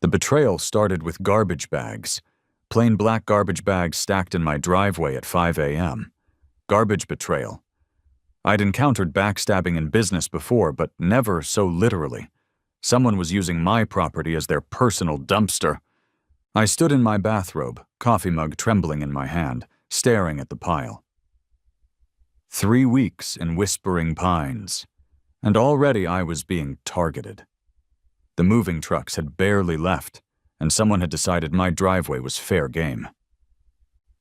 The betrayal started with garbage bags. Plain black garbage bags stacked in my driveway at 5 a.m. Garbage betrayal. I'd encountered backstabbing in business before, but never so literally. Someone was using my property as their personal dumpster. I stood in my bathrobe, coffee mug trembling in my hand, staring at the pile. 3 weeks in Whispering Pines, and already I was being targeted. The moving trucks had barely left, and someone had decided my driveway was fair game.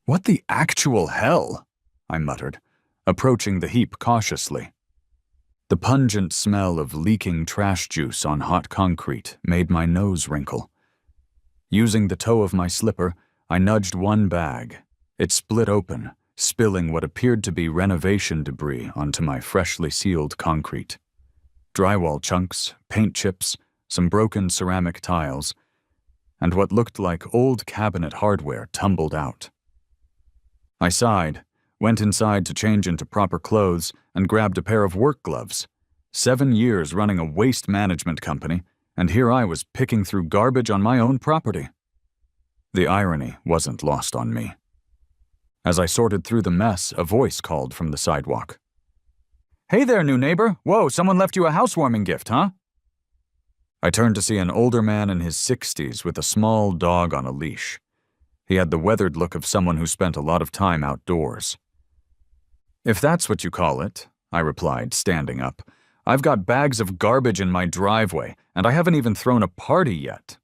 "What the actual hell?" I muttered, approaching the heap cautiously. The pungent smell of leaking trash juice on hot concrete made my nose wrinkle. Using the toe of my slipper, I nudged one bag. It split open, spilling what appeared to be renovation debris onto my freshly sealed concrete. Drywall chunks, paint chips, some broken ceramic tiles, and what looked like old cabinet hardware tumbled out. I sighed, went inside to change into proper clothes, and grabbed a pair of work gloves. 7 years running a waste management company, and here I was picking through garbage on my own property. The irony wasn't lost on me. As I sorted through the mess, a voice called from the sidewalk. "Hey there, new neighbor. Whoa, someone left you a housewarming gift, huh?" I turned to see an older man in his 60s with a small dog on a leash. He had the weathered look of someone who spent a lot of time outdoors. "If that's what you call it," I replied, standing up, "I've got bags of garbage in my driveway, and I haven't even thrown a party yet."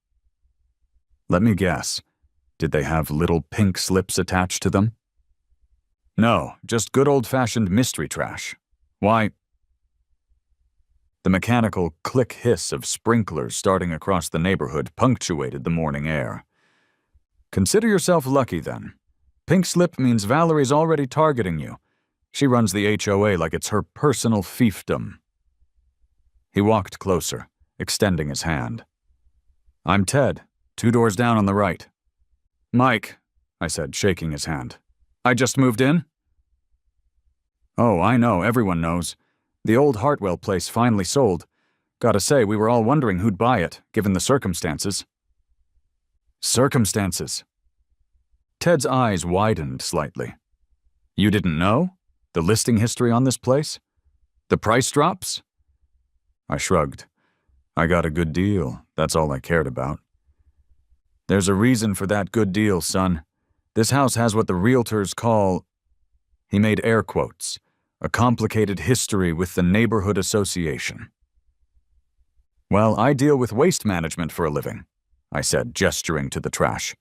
Let me guess. Did they have little pink slips attached to them? No, just good old-fashioned mystery trash. Why? The mechanical click-hiss of sprinklers starting across the neighborhood punctuated the morning air. Consider yourself lucky, then. Pink slip means Valerie's already targeting you. She runs the HOA like it's her personal fiefdom. He walked closer, extending his hand. "I'm Ted, 2 doors down on the right." "Mike," I said, shaking his hand. "I just moved in?" "Oh, I know, everyone knows. The old Hartwell place finally sold. Gotta say, we were all wondering who'd buy it, given the circumstances." "Circumstances?" Ted's eyes widened slightly. "You didn't know? The listing history on this place? The price drops?" I shrugged. I got a good deal, that's all I cared about. "There's a reason for that good deal, son. This house has what the realtors call," he made air quotes, "a complicated history with the neighborhood association." "Well, I deal with waste management for a living," I said, gesturing to the trash.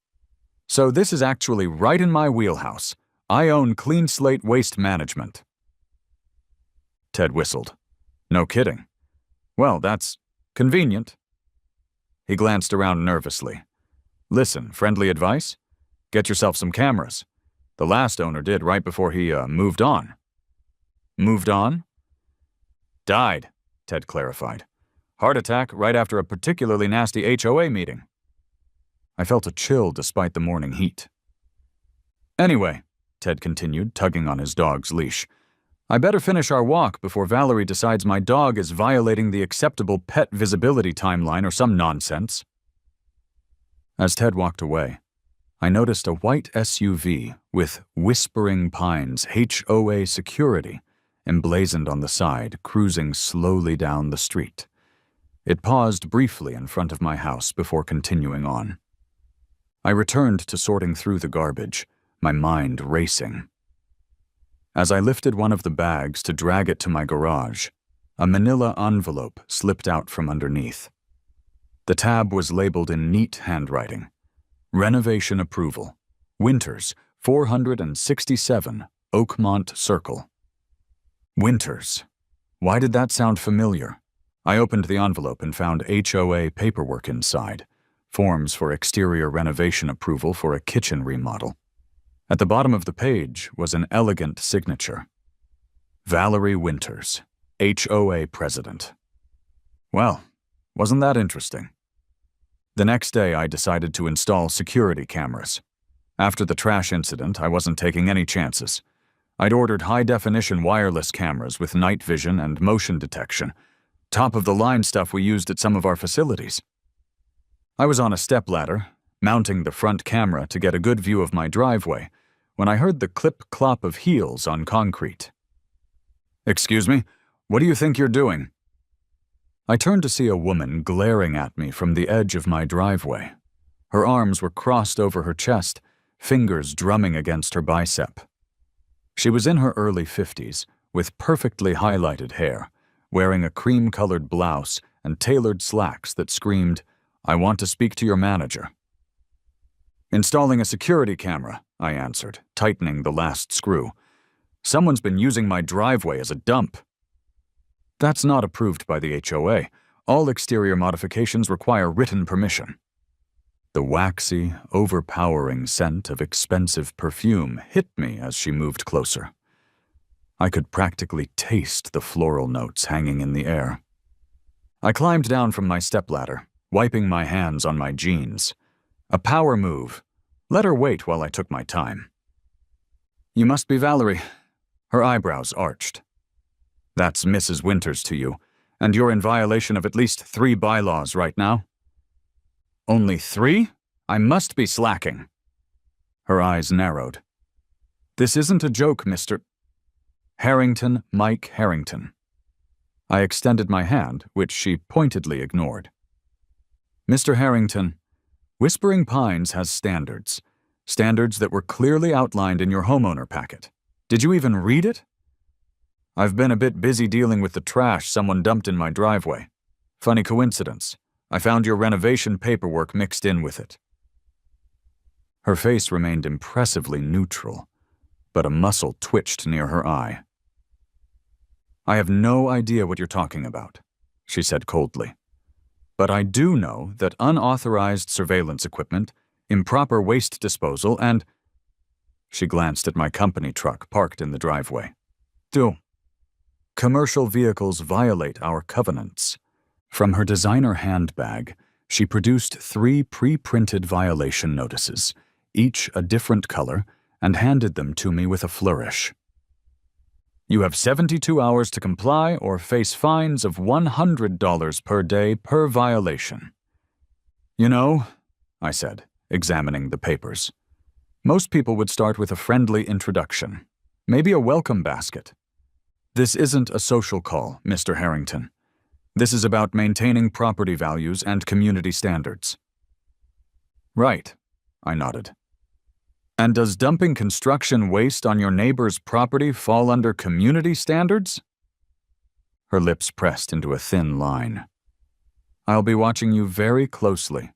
"So this is actually right in my wheelhouse. I own Clean Slate Waste Management." Ted whistled. "No kidding. Well, that's convenient." He glanced around nervously. "Listen, friendly advice? Get yourself some cameras. The last owner did right before he, moved on." "Moved on?" "Died," Ted clarified. "Heart attack right after a particularly nasty HOA meeting." I felt a chill despite the morning heat. "Anyway," Ted continued, tugging on his dog's leash, "I better finish our walk before Valerie decides my dog is violating the acceptable pet visibility timeline or some nonsense." As Ted walked away, I noticed a white SUV with Whispering Pines HOA security emblazoned on the side, cruising slowly down the street. It paused briefly in front of my house before continuing on. I returned to sorting through the garbage, my mind racing. As I lifted one of the bags to drag it to my garage, a manila envelope slipped out from underneath. The tab was labeled in neat handwriting. Renovation approval. Winters, 467 Oakmont Circle. Winters. Why did that sound familiar? I opened the envelope and found HOA paperwork inside. Forms for exterior renovation approval for a kitchen remodel. At the bottom of the page was an elegant signature. Valerie Winters, HOA President. Well, wasn't that interesting? The next day, I decided to install security cameras. After the trash incident, I wasn't taking any chances. I'd ordered high-definition wireless cameras with night vision and motion detection, top-of-the-line stuff we used at some of our facilities. I was on a stepladder, mounting the front camera to get a good view of my driveway, when I heard the clip-clop of heels on concrete. "Excuse me, what do you think you're doing?" I turned to see a woman glaring at me from the edge of my driveway. Her arms were crossed over her chest, fingers drumming against her bicep. She was in her early 50s, with perfectly highlighted hair, wearing a cream-colored blouse and tailored slacks that screamed, "I want to speak to your manager." "Installing a security camera," I answered, tightening the last screw. "Someone's been using my driveway as a dump." "That's not approved by the HOA. All exterior modifications require written permission." The waxy, overpowering scent of expensive perfume hit me as she moved closer. I could practically taste the floral notes hanging in the air. I climbed down from my stepladder, wiping my hands on my jeans. A power move. Let her wait while I took my time. "You must be Valerie." Her eyebrows arched. "That's Mrs. Winters to you, and you're in violation of at least 3 bylaws right now." "Only 3? I must be slacking." Her eyes narrowed. "This isn't a joke, Mr. Harrington, Mike Harrington." I extended my hand, which she pointedly ignored. "Mr. Harrington, Whispering Pines has standards. Standards that were clearly outlined in your homeowner packet. Did you even read it?" "I've been a bit busy dealing with the trash someone dumped in my driveway. Funny coincidence. I found your renovation paperwork mixed in with it." Her face remained impressively neutral, but a muscle twitched near her eye. "I have no idea what you're talking about," she said coldly. "But I do know that unauthorized surveillance equipment, improper waste disposal, and—" She glanced at my company truck parked in the driveway. "Commercial vehicles violate our covenants." From her designer handbag, she produced 3 pre-printed violation notices, each a different color, and handed them to me with a flourish. "You have 72 hours to comply or face fines of $100 per day per violation." "You know," I said, examining the papers, "most people would start with a friendly introduction, maybe a welcome basket. This isn't a social call, Mr. Harrington. This is about maintaining property values and community standards." "Right," I nodded. "And does dumping construction waste on your neighbor's property fall under community standards?" Her lips pressed into a thin line. "I'll be watching you very closely."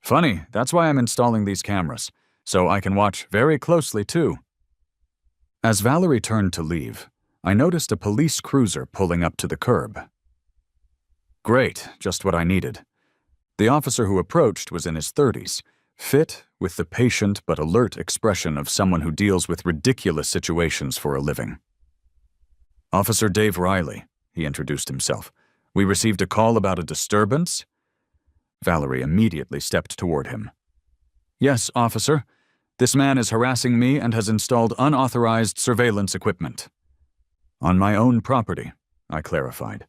"Funny, that's why I'm installing these cameras, so I can watch very closely too." As Valerie turned to leave, I noticed a police cruiser pulling up to the curb. Great, just what I needed. The officer who approached was in his 30s, fit, with the patient but alert expression of someone who deals with ridiculous situations for a living. "Officer Dave Riley," he introduced himself. "We received a call about a disturbance." Valerie immediately stepped toward him. "Yes, officer. This man is harassing me and has installed unauthorized surveillance equipment." "On my own property," I clarified.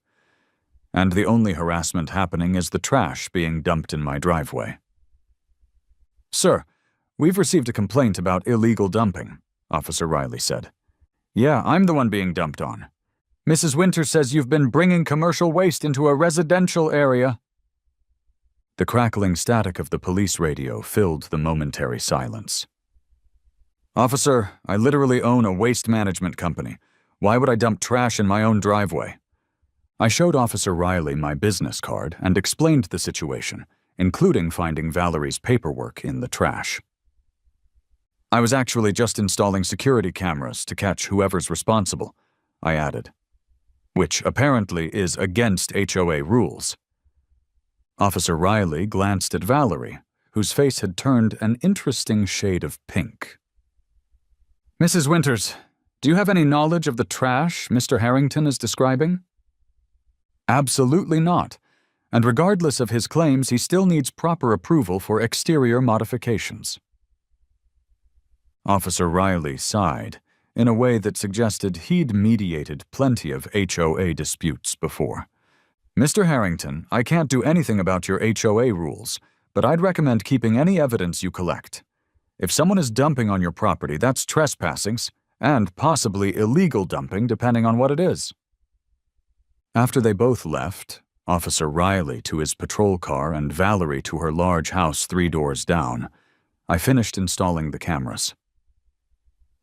"And the only harassment happening is the trash being dumped in my driveway." "Sir, we've received a complaint about illegal dumping," Officer Riley said. "Yeah, I'm the one being dumped on. Mrs. Winters says you've been bringing commercial waste into a residential area." The crackling static of the police radio filled the momentary silence. "Officer, I literally own a waste management company. Why would I dump trash in my own driveway?" I showed Officer Riley my business card and explained the situation, including finding Valerie's paperwork in the trash. "I was actually just installing security cameras to catch whoever's responsible," I added, "which apparently is against HOA rules." Officer Riley glanced at Valerie, whose face had turned an interesting shade of pink. "Mrs. Winters, do you have any knowledge of the trash Mr. Harrington is describing?" "Absolutely not. And regardless of his claims, he still needs proper approval for exterior modifications." Officer Riley sighed, in a way that suggested he'd mediated plenty of HOA disputes before. Mr. Harrington, I can't do anything about your HOA rules, but I'd recommend keeping any evidence you collect. If someone is dumping on your property, that's trespassing, and possibly illegal dumping depending on what it is. After they both left, Officer Riley to his patrol car and Valerie to her large house 3 doors down, I finished installing the cameras.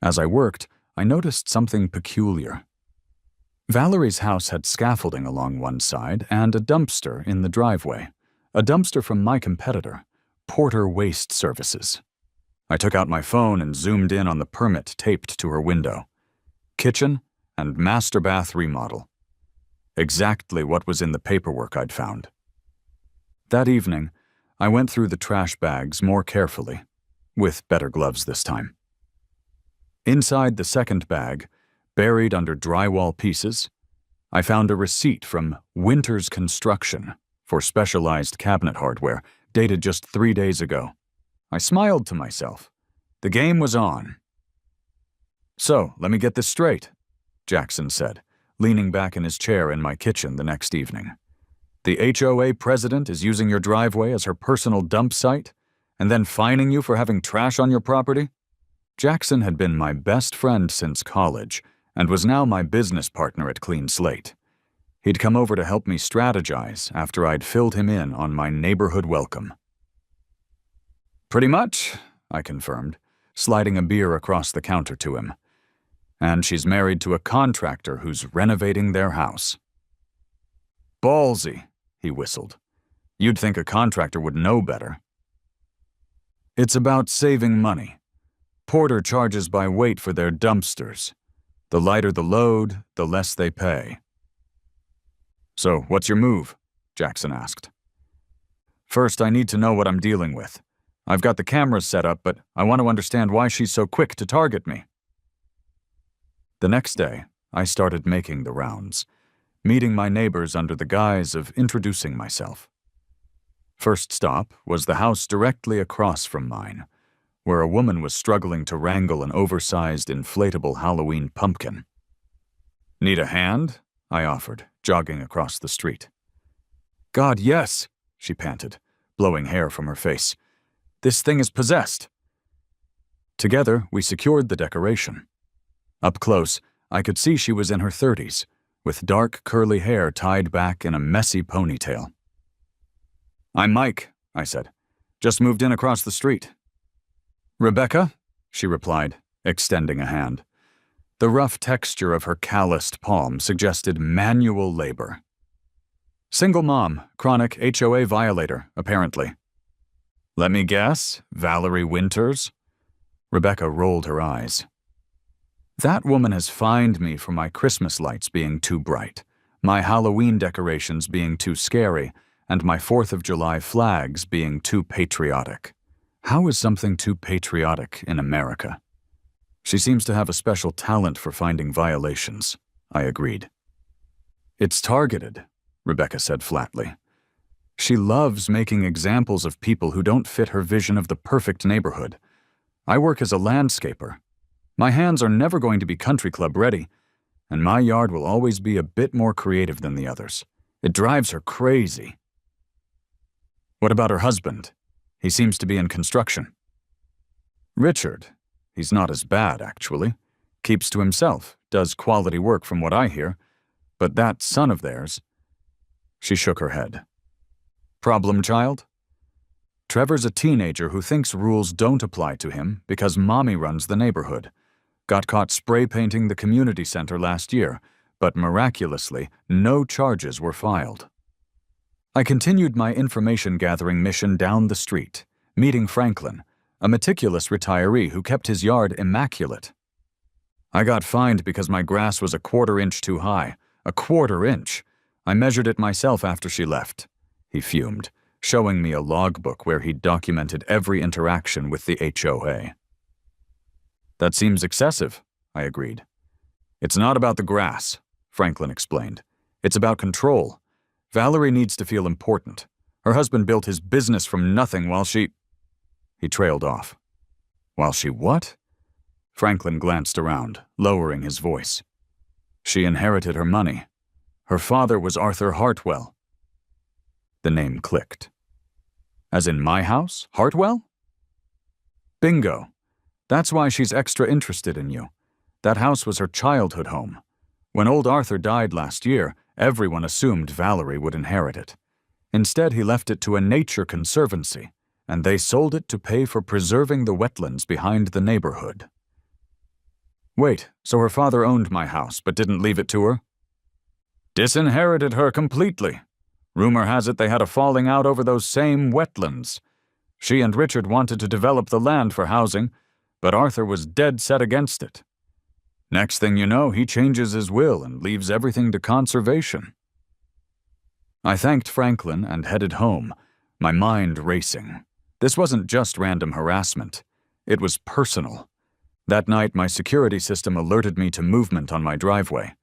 As I worked, I noticed something peculiar. Valerie's house had scaffolding along one side and a dumpster in the driveway, a dumpster from my competitor, Porter Waste Services. I took out my phone and zoomed in on the permit taped to her window. Kitchen and master bath remodel. Exactly what was in the paperwork I'd found. That evening, I went through the trash bags more carefully, with better gloves this time. Inside the second bag, buried under drywall pieces, I found a receipt from Winters Construction for specialized cabinet hardware, dated just 3 days ago. I smiled to myself. The game was on. "So, let me get this straight," Jackson said, leaning back in his chair in my kitchen the next evening. "The HOA president is using your driveway as her personal dump site, and then fining you for having trash on your property?" Jackson had been my best friend since college, and was now my business partner at Clean Slate. He'd come over to help me strategize after I'd filled him in on my neighborhood welcome. "Pretty much," I confirmed, sliding a beer across the counter to him. "And she's married to a contractor who's renovating their house." "Ballsy," he whistled. "You'd think a contractor would know better." "It's about saving money. Porter charges by weight for their dumpsters. The lighter the load, the less they pay." "So, what's your move?" Jackson asked. "First, I need to know what I'm dealing with. I've got the cameras set up, but I want to understand why she's so quick to target me." The next day, I started making the rounds, meeting my neighbors under the guise of introducing myself. First stop was the house directly across from mine, where a woman was struggling to wrangle an oversized inflatable Halloween pumpkin. "Need a hand?" I offered, jogging across the street. "God, yes," she panted, blowing hair from her face. "This thing is possessed." Together, we secured the decoration. Up close, I could see she was in her 30s, with dark curly hair tied back in a messy ponytail. "I'm Mike," I said. "Just moved in across the street." "Rebecca?" she replied, extending a hand. The rough texture of her calloused palm suggested manual labor. "Single mom, chronic HOA violator, apparently." "Let me guess, Valerie Winters?" Rebecca rolled her eyes. "That woman has fined me for my Christmas lights being too bright, my Halloween decorations being too scary, and my 4th of July flags being too patriotic. How is something too patriotic in America?" "She seems to have a special talent for finding violations," I agreed. "It's targeted," Rebecca said flatly. "She loves making examples of people who don't fit her vision of the perfect neighborhood. I work as a landscaper. My hands are never going to be country club ready, and my yard will always be a bit more creative than the others. It drives her crazy." "What about her husband? He seems to be in construction." "Richard. He's not as bad, actually. Keeps to himself, does quality work from what I hear. But that son of theirs—" She shook her head. "Problem child?" "Trevor's a teenager who thinks rules don't apply to him because mommy runs the neighborhood. Got caught spray painting the community center last year, but miraculously, no charges were filed." I continued my information-gathering mission down the street, meeting Franklin, a meticulous retiree who kept his yard immaculate. "I got fined because my grass was a 1/4 inch too high. A 1/4 inch. I measured it myself after she left," he fumed, showing me a logbook where he'd documented every interaction with the HOA. "That seems excessive," I agreed. "It's not about the grass," Franklin explained. "It's about control. Valerie needs to feel important. Her husband built his business from nothing while she—" He trailed off. "While she what?" Franklin glanced around, lowering his voice. "She inherited her money. Her father was Arthur Hartwell, The name clicked. As in my house? Hartwell? Bingo. That's why she's extra interested in you. That house was her childhood home. When old Arthur died last year, everyone assumed Valerie would inherit it. Instead, he left it to a nature conservancy, and they sold it to pay for preserving the wetlands behind the neighborhood. Wait, so her father owned my house but didn't leave it to her? Disinherited her completely. Rumor has it they had a falling out over those same wetlands. She and Richard wanted to develop the land for housing, but Arthur was dead set against it. Next thing you know, he changes his will and leaves everything to conservation. I thanked Franklin and headed home, my mind racing. This wasn't just random harassment. It was personal. That night, my security system alerted me to movement on my driveway.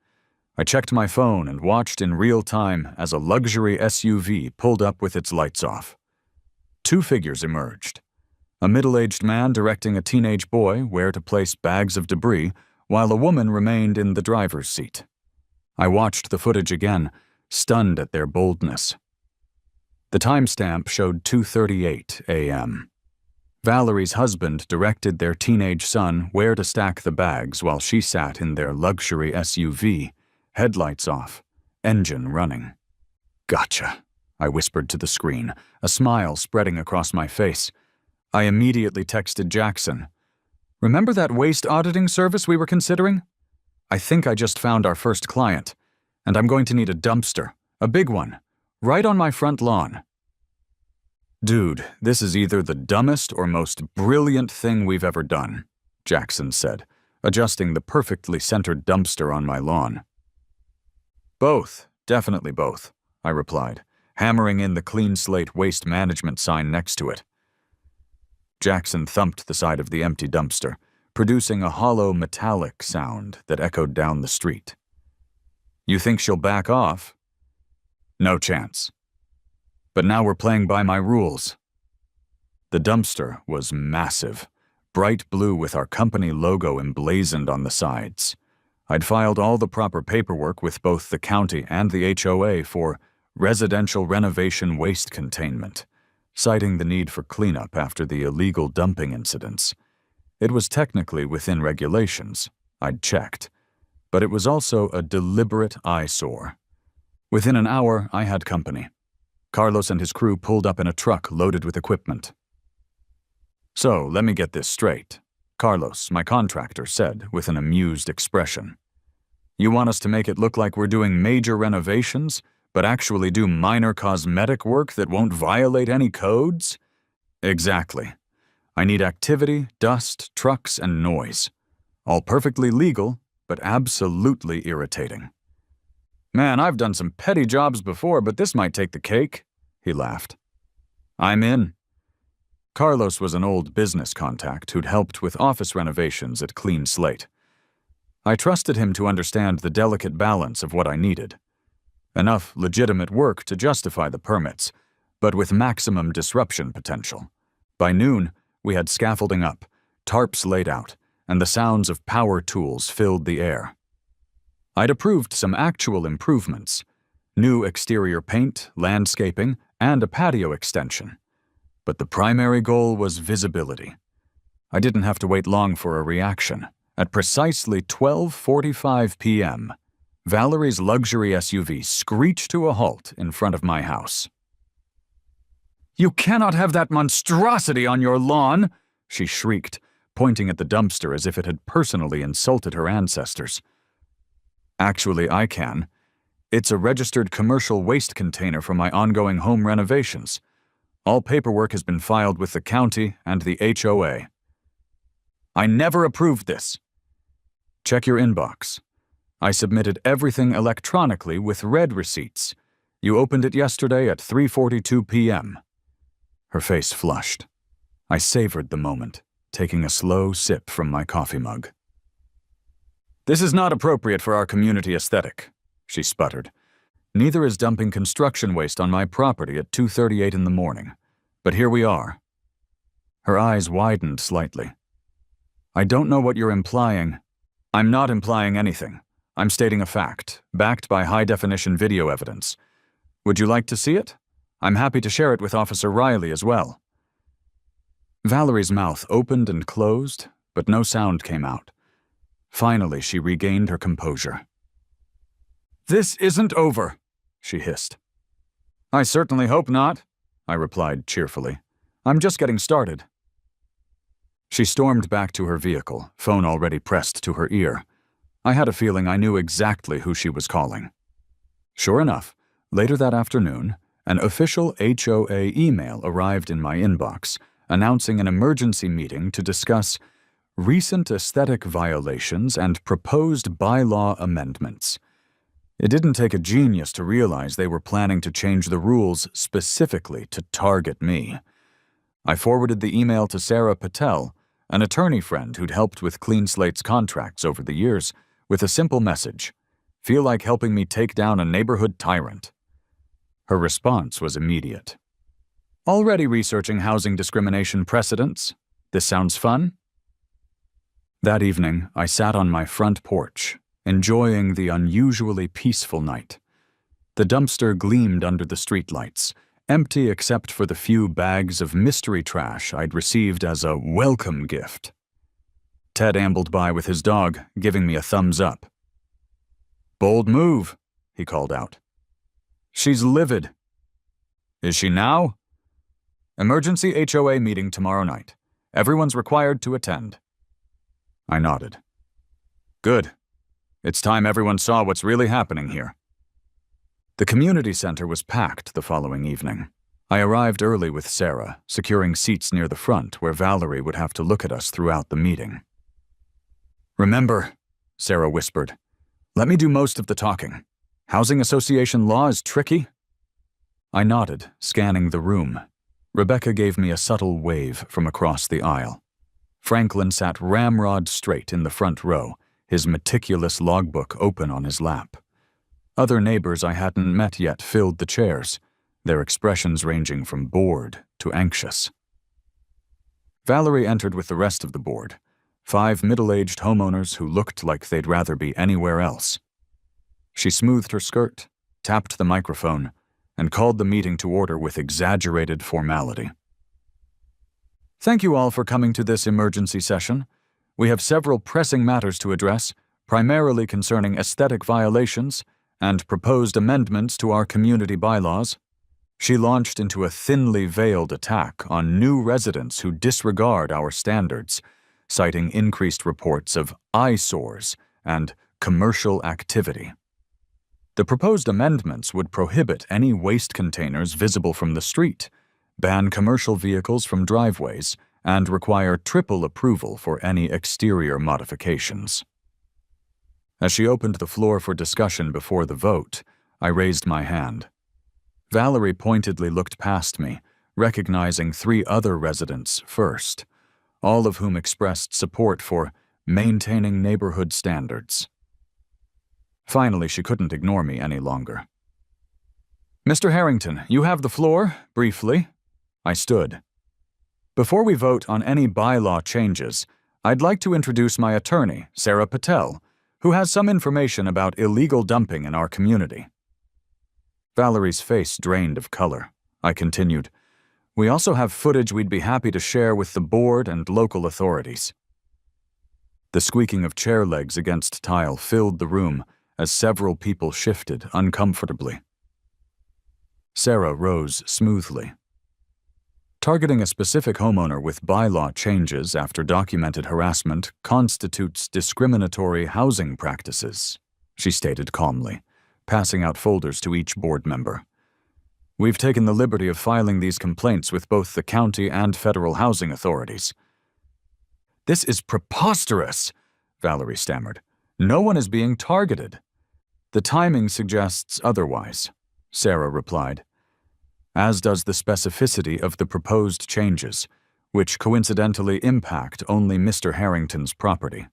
I checked my phone and watched in real time as a luxury SUV pulled up with its lights off. Two figures emerged. A middle-aged man directing a teenage boy where to place bags of debris, while a woman remained in the driver's seat. I watched the footage again, stunned at their boldness. The timestamp showed 2:38 a.m. Valerie's husband directed their teenage son where to stack the bags while she sat in their luxury SUV, headlights off, engine running. Gotcha, I whispered to the screen, a smile spreading across my face. I immediately texted Jackson. Remember that waste auditing service we were considering? I think I just found our first client, and I'm going to need a dumpster, a big one, right on my front lawn. Dude, this is either the dumbest or most brilliant thing we've ever done, Jackson said, adjusting the perfectly centered dumpster on my lawn. Both, definitely both, I replied, hammering in the clean slate waste management sign next to it. Jackson thumped the side of the empty dumpster, producing a hollow metallic sound that echoed down the street. You think she'll back off? No chance. But now we're playing by my rules. The dumpster was massive, bright blue with our company logo emblazoned on the sides. I'd filed all the proper paperwork with both the county and the HOA for residential renovation waste containment, citing the need for cleanup after the illegal dumping incidents. It was technically within regulations, I'd checked, but it was also a deliberate eyesore. Within an hour, I had company. Carlos and his crew pulled up in a truck loaded with equipment. So, let me get this straight, Carlos, my contractor, said with an amused expression. You want us to make it look like we're doing major renovations, but actually do minor cosmetic work that won't violate any codes? Exactly. I need activity, dust, trucks, and noise. All perfectly legal, but absolutely irritating. Man, I've done some petty jobs before, but this might take the cake, he laughed. I'm in. Carlos was an old business contact who'd helped with office renovations at Clean Slate. I trusted him to understand the delicate balance of what I needed. Enough legitimate work to justify the permits, but with maximum disruption potential. By noon, we had scaffolding up, tarps laid out, and the sounds of power tools filled the air. I'd approved some actual improvements, new exterior paint, landscaping, and a patio extension. But the primary goal was visibility. I didn't have to wait long for a reaction. At precisely 12:45 p.m., Valerie's luxury SUV screeched to a halt in front of my house. You cannot have that monstrosity on your lawn, she shrieked, pointing at the dumpster as if it had personally insulted her ancestors. Actually, I can. It's a registered commercial waste container for my ongoing home renovations. All paperwork has been filed with the county and the HOA. I never approved this. Check your inbox. I submitted everything electronically with red receipts. You opened it yesterday at 3:42 p.m. Her face flushed. I savored the moment, taking a slow sip from my coffee mug. This is not appropriate for our community aesthetic, she sputtered. Neither is dumping construction waste on my property at 2:38 in the morning. But here we are. Her eyes widened slightly. I don't know what you're implying. I'm not implying anything. I'm stating a fact, backed by high-definition video evidence. Would you like to see it? I'm happy to share it with Officer Riley as well." Valerie's mouth opened and closed, but no sound came out. Finally, she regained her composure. "This isn't over," she hissed. "I certainly hope not," I replied cheerfully. "I'm just getting started." She stormed back to her vehicle, phone already pressed to her ear. I had a feeling I knew exactly who she was calling. Sure enough, later that afternoon, an official HOA email arrived in my inbox, announcing an emergency meeting to discuss recent aesthetic violations and proposed bylaw amendments. It didn't take a genius to realize they were planning to change the rules specifically to target me. I forwarded the email to Sarah Patel, an attorney friend who'd helped with Clean Slate's contracts over the years, with a simple message: "Feel like helping me take down a neighborhood tyrant?" Her response was immediate. "Already researching housing discrimination precedents? This sounds fun?" That evening, I sat on my front porch, enjoying the unusually peaceful night. The dumpster gleamed under the streetlights, empty except for the few bags of mystery trash I'd received as a welcome gift. Ted ambled by with his dog, giving me a thumbs up. "Bold move," he called out. "She's livid." "Is she now?" "Emergency HOA meeting tomorrow night. Everyone's required to attend." I nodded. "Good. It's time everyone saw what's really happening here." The community center was packed the following evening. I arrived early with Sarah, securing seats near the front where Valerie would have to look at us throughout the meeting. "Remember," Sarah whispered, "let me do most of the talking. Housing association law is tricky." I nodded, scanning the room. Rebecca gave me a subtle wave from across the aisle. Franklin sat ramrod straight in the front row, his meticulous logbook open on his lap. Other neighbors I hadn't met yet filled the chairs, their expressions ranging from bored to anxious. Valerie entered with the rest of the board, 5 middle-aged homeowners who looked like they'd rather be anywhere else. She smoothed her skirt, tapped the microphone, and called the meeting to order with exaggerated formality. "Thank you all for coming to this emergency session. We have several pressing matters to address, primarily concerning aesthetic violations and proposed amendments to our community bylaws." She launched into a thinly veiled attack on new residents who disregard our standards, citing increased reports of eyesores and commercial activity. The proposed amendments would prohibit any waste containers visible from the street, ban commercial vehicles from driveways, and require triple approval for any exterior modifications. As she opened the floor for discussion before the vote, I raised my hand. Valerie pointedly looked past me, recognizing 3 other residents first, all of whom expressed support for maintaining neighborhood standards. Finally, she couldn't ignore me any longer. "Mr. Harrington, you have the floor, briefly." I stood. "Before we vote on any bylaw changes, I'd like to introduce my attorney, Sarah Patel, who has some information about illegal dumping in our community." Valerie's face drained of color. I continued, "We also have footage we'd be happy to share with the board and local authorities." The squeaking of chair legs against tile filled the room as several people shifted uncomfortably. Sarah rose smoothly. "Targeting a specific homeowner with bylaw changes after documented harassment constitutes discriminatory housing practices," she stated calmly, passing out folders to each board member. "We've taken the liberty of filing these complaints with both the county and federal housing authorities." "This is preposterous," Valerie stammered. "No one is being targeted." "The timing suggests otherwise," Sarah replied, "as does the specificity of the proposed changes, which coincidentally impact only Mr. Harrington's property.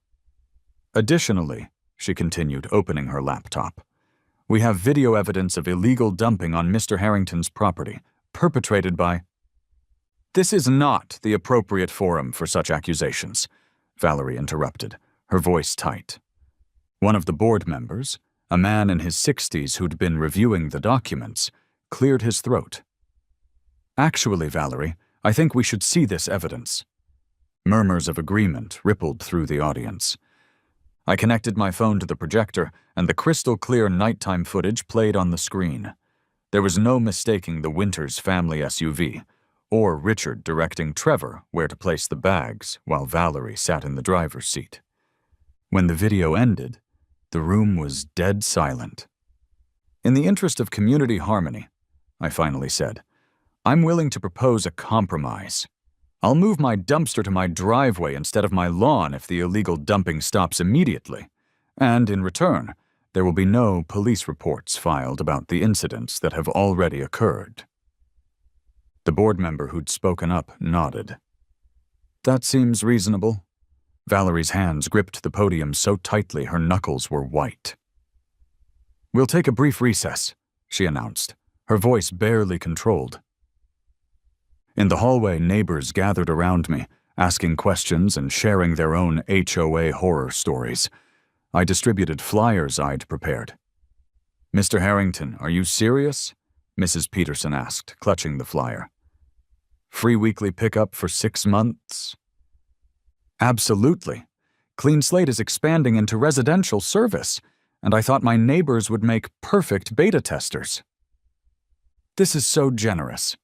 Additionally," she continued, opening her laptop, "we have video evidence of illegal dumping on Mr. Harrington's property, perpetrated by—" "This is not the appropriate forum for such accusations," Valerie interrupted, her voice tight. One of the board members, a man in his 60s who'd been reviewing the documents, cleared his throat. Actually, Valerie, I think we should see this evidence." Murmurs of agreement rippled through the audience. I connected my phone to the projector, and the crystal-clear nighttime footage played on the screen. There was no mistaking the Winters family SUV, or Richard directing Trevor where to place the bags while Valerie sat in the driver's seat. When the video ended, the room was dead silent. "In the interest of community harmony," I finally said, "I'm willing to propose a compromise. I'll move my dumpster to my driveway instead of my lawn if the illegal dumping stops immediately, and in return, there will be no police reports filed about the incidents that have already occurred." The board member who'd spoken up nodded. "That seems reasonable." Valerie's hands gripped the podium so tightly her knuckles were white. "We'll take a brief recess," she announced, her voice barely controlled. In the hallway, neighbors gathered around me, asking questions and sharing their own HOA horror stories. I distributed flyers I'd prepared. "Mr. Harrington, are you serious?" Mrs. Peterson asked, clutching the flyer. "Free weekly pickup for 6 months?" "Absolutely. Clean Slate is expanding into residential service, and I thought my neighbors would make perfect beta testers." "This is so generous."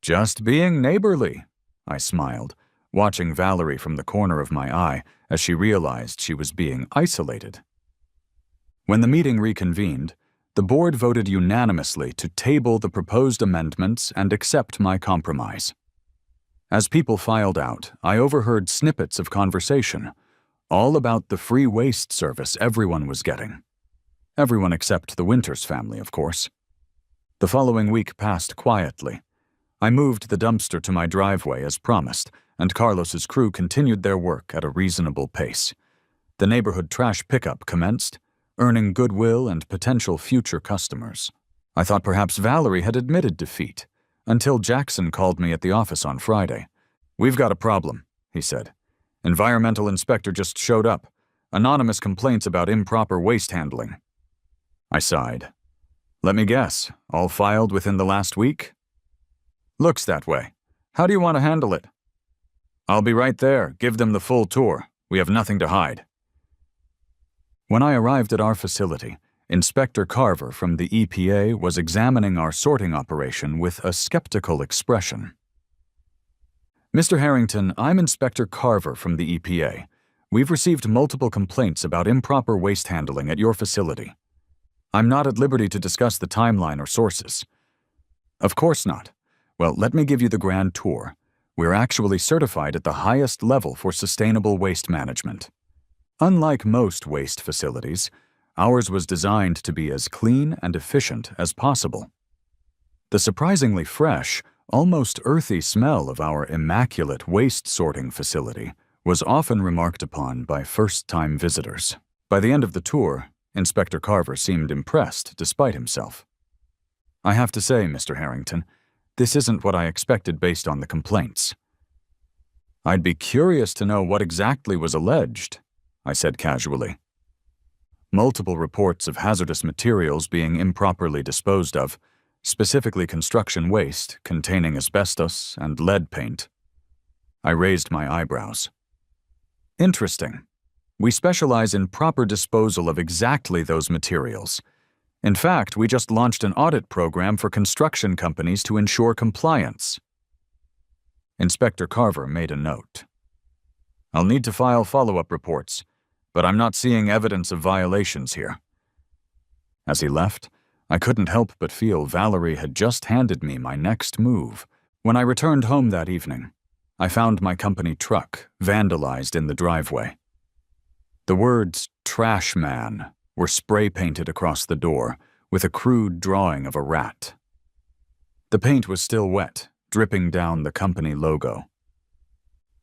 "Just being neighborly," I smiled, watching Valerie from the corner of my eye as she realized she was being isolated. When the meeting reconvened, the board voted unanimously to table the proposed amendments and accept my compromise. As people filed out, I overheard snippets of conversation, all about the free waste service everyone was getting. Everyone except the Winters family, of course. The following week passed quietly. I moved the dumpster to my driveway as promised, and Carlos's crew continued their work at a reasonable pace. The neighborhood trash pickup commenced, earning goodwill and potential future customers. I thought perhaps Valerie had admitted defeat, until Jackson called me at the office on Friday. "We've got a problem," he said. "Environmental inspector just showed up. Anonymous complaints about improper waste handling." I sighed. "Let me guess, all filed within the last week?" "Looks that way. How do you want to handle it?" "I'll be right there. Give them the full tour. We have nothing to hide." When I arrived at our facility, Inspector Carver from the EPA was examining our sorting operation with a skeptical expression. "Mr. Harrington, I'm Inspector Carver from the EPA. We've received multiple complaints about improper waste handling at your facility. I'm not at liberty to discuss the timeline or sources." "Of course not. Well, let me give you the grand tour. We're actually certified at the highest level for sustainable waste management. Unlike most waste facilities, ours was designed to be as clean and efficient as possible. The surprisingly fresh, almost earthy smell of our immaculate waste sorting facility was often remarked upon by first-time visitors. By the end of the tour, Inspector Carver seemed impressed despite himself. "I have to say, Mr. Harrington, this isn't what I expected based on the complaints." "I'd be curious to know what exactly was alleged," I said casually. "Multiple reports of hazardous materials being improperly disposed of, specifically construction waste containing asbestos and lead paint." I raised my eyebrows. "Interesting. We specialize in proper disposal of exactly those materials. In fact, we just launched an audit program for construction companies to ensure compliance." Inspector Carver made a note. "I'll need to file follow-up reports, but I'm not seeing evidence of violations here." As he left, I couldn't help but feel Valerie had just handed me my next move. When I returned home that evening, I found my company truck vandalized in the driveway. The words "Trash Man" were spray-painted across the door with a crude drawing of a rat. The paint was still wet, dripping down the company logo.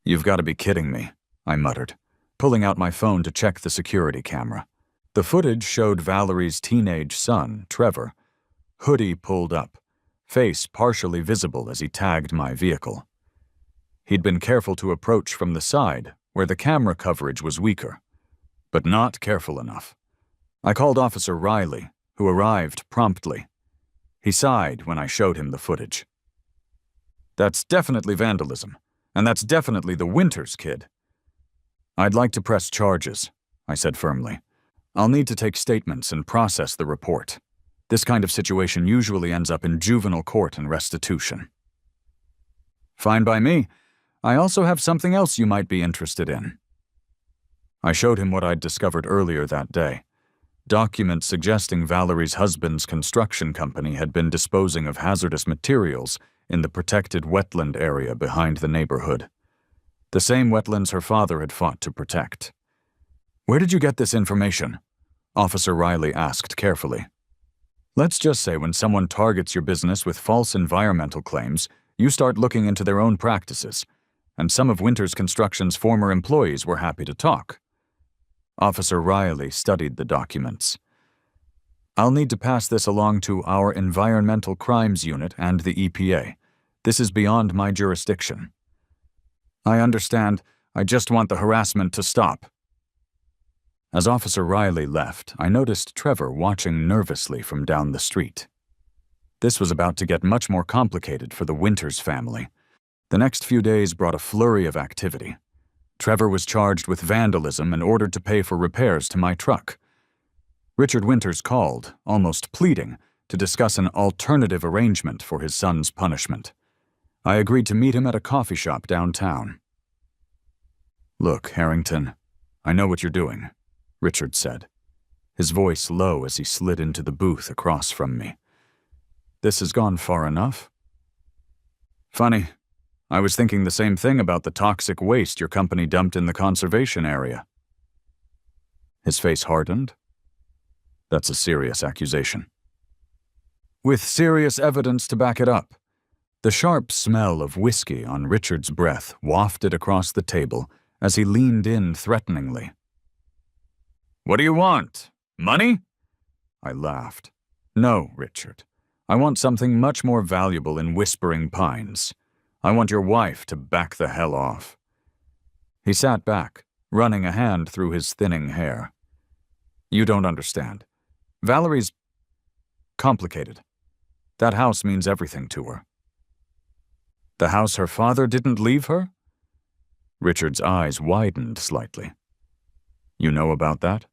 "You've got to be kidding me," I muttered, pulling out my phone to check the security camera. The footage showed Valerie's teenage son, Trevor, hoodie pulled up, face partially visible as he tagged my vehicle. He'd been careful to approach from the side, where the camera coverage was weaker, but not careful enough. I called Officer Riley, who arrived promptly. He sighed when I showed him the footage. That's definitely vandalism, and that's definitely the Winters kid. I'd like to press charges, I said firmly. I'll need to take statements and process the report. This kind of situation usually ends up in juvenile court and restitution. Fine by me. I also have something else you might be interested in. I showed him what I'd discovered earlier that day. Documents suggesting Valerie's husband's construction company had been disposing of hazardous materials in the protected wetland area behind the neighborhood. The same wetlands her father had fought to protect. Where did you get this information? Officer Riley asked carefully. Let's just say when someone targets your business with false environmental claims, you start looking into their own practices, and some of Winters Construction's former employees were happy to talk. Officer Riley studied the documents. I'll need to pass this along to our Environmental Crimes Unit and the EPA. This is beyond my jurisdiction. I understand. I just want the harassment to stop. As Officer Riley left, I noticed Trevor watching nervously from down the street. This was about to get much more complicated for the Winters family. The next few days brought a flurry of activity. Trevor was charged with vandalism and ordered to pay for repairs to my truck. Richard Winters called, almost pleading, to discuss an alternative arrangement for his son's punishment. I agreed to meet him at a coffee shop downtown. Look, Harrington, I know what you're doing, Richard said, his voice low as he slid into the booth across from me. This has gone far enough. Funny, I was thinking the same thing about the toxic waste your company dumped in the conservation area. His face hardened. That's a serious accusation. With serious evidence to back it up. The sharp smell of whiskey on Richard's breath wafted across the table as he leaned in threateningly. What do you want? Money? I laughed. No, Richard. I want something much more valuable in Whispering Pines. I want your wife to back the hell off. He sat back, running a hand through his thinning hair. You don't understand. Valerie's complicated. That house means everything to her. The house her father didn't leave her? Richard's eyes widened slightly. You know about that?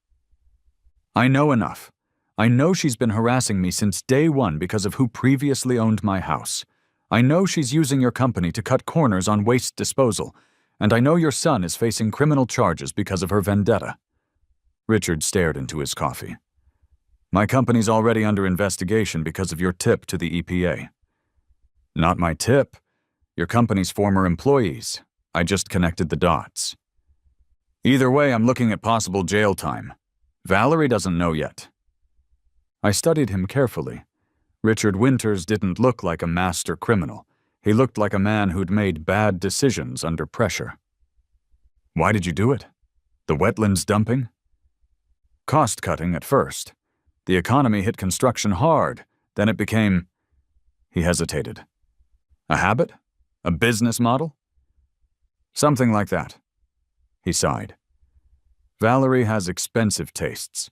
I know enough. I know she's been harassing me since day one because of who previously owned my house. I know she's using your company to cut corners on waste disposal, and I know your son is facing criminal charges because of her vendetta. Richard stared into his coffee. My company's already under investigation because of your tip to the EPA. Not my tip. Your company's former employees. I just connected the dots. Either way, I'm looking at possible jail time. Valerie doesn't know yet. I studied him carefully. Richard Winters didn't look like a master criminal. He looked like a man who'd made bad decisions under pressure. Why did you do it? The wetlands dumping? Cost-cutting at first. The economy hit construction hard. Then it became... He hesitated. A habit? A business model? Something like that. He sighed. Valerie has expensive tastes.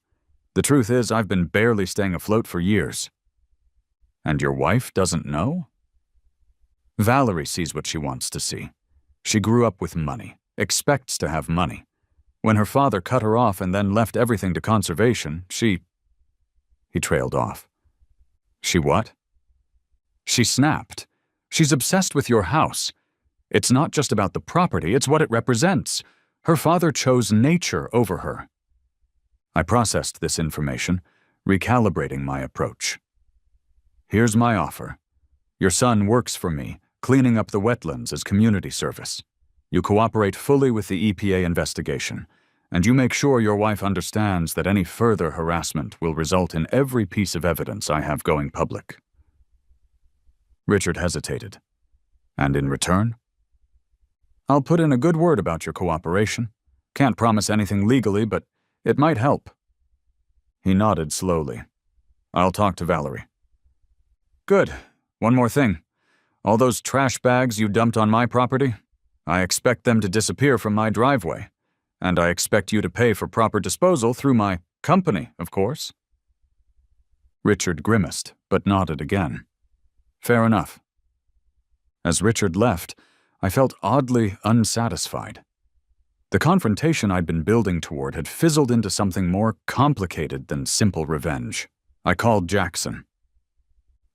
The truth is, I've been barely staying afloat for years. And your wife doesn't know? Valerie sees what she wants to see. She grew up with money, expects to have money. When her father cut her off and then left everything to conservation, He trailed off. She what? She snapped. She's obsessed with your house. It's not just about the property, it's what it represents. Her father chose nature over her. I processed this information, recalibrating my approach. Here's my offer. Your son works for me, cleaning up the wetlands as community service. You cooperate fully with the EPA investigation, and you make sure your wife understands that any further harassment will result in every piece of evidence I have going public. Richard hesitated. And in return? I'll put in a good word about your cooperation. Can't promise anything legally, but it might help. He nodded slowly. I'll talk to Valerie. Good. One more thing. All those trash bags you dumped on my property, I expect them to disappear from my driveway, and I expect you to pay for proper disposal through my company, of course. Richard grimaced, but nodded again. Fair enough. As Richard left, I felt oddly unsatisfied. The confrontation I'd been building toward had fizzled into something more complicated than simple revenge. I called Jackson.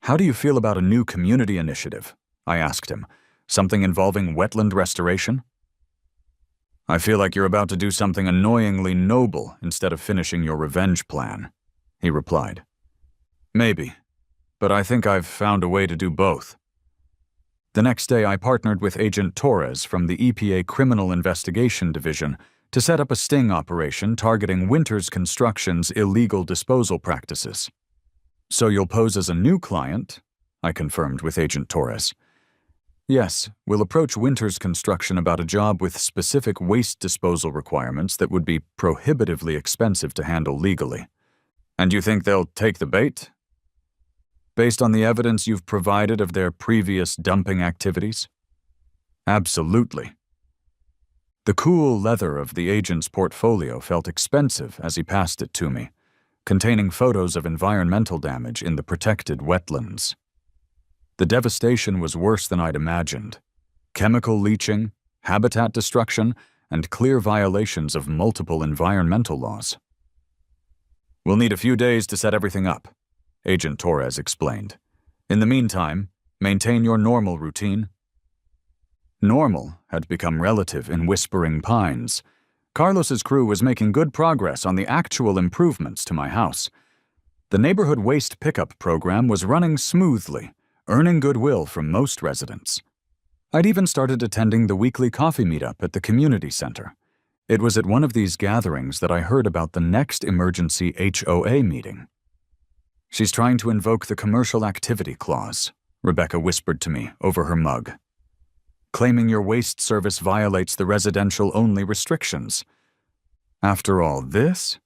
"How do you feel about a new community initiative?" I asked him. "Something involving wetland restoration?" "I feel like you're about to do something annoyingly noble instead of finishing your revenge plan," he replied. "Maybe, but I think I've found a way to do both." The next day, I partnered with Agent Torres from the EPA Criminal Investigation Division to set up a sting operation targeting Winters Construction's illegal disposal practices. "So you'll pose as a new client?" I confirmed with Agent Torres. "Yes, we'll approach Winters Construction about a job with specific waste disposal requirements that would be prohibitively expensive to handle legally." "And you think they'll take the bait?" "Based on the evidence you've provided of their previous dumping activities?" "Absolutely." The cool leather of the agent's portfolio felt expensive as he passed it to me, containing photos of environmental damage in the protected wetlands. The devastation was worse than I'd imagined. Chemical leaching, habitat destruction, and clear violations of multiple environmental laws. "We'll need a few days to set everything up," Agent Torres explained. "In the meantime, maintain your normal routine." Normal had become relative in Whispering Pines. Carlos's crew was making good progress on the actual improvements to my house. The neighborhood waste pickup program was running smoothly, earning goodwill from most residents. I'd even started attending the weekly coffee meetup at the community center. It was at one of these gatherings that I heard about the next emergency HOA meeting. "She's trying to invoke the Commercial Activity Clause," Rebecca whispered to me over her mug. "Claiming your waste service violates the residential-only restrictions." After all this?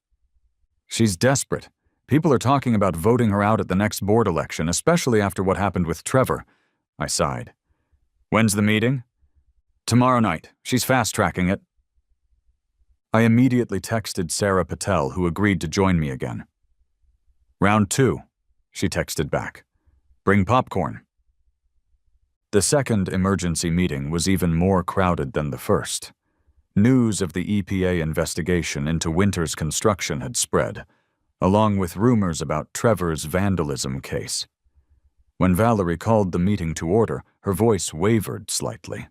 She's desperate. People are talking about voting her out at the next board election, especially after what happened with Trevor. I sighed. "When's the meeting?" "Tomorrow night. She's fast-tracking it." I immediately texted Sarah Patel, who agreed to join me again. "Round 2, she texted back. "Bring popcorn." The second emergency meeting was even more crowded than the first. News of the EPA investigation into Winters Construction had spread, along with rumors about Trevor's vandalism case. When Valerie called the meeting to order, her voice wavered slightly.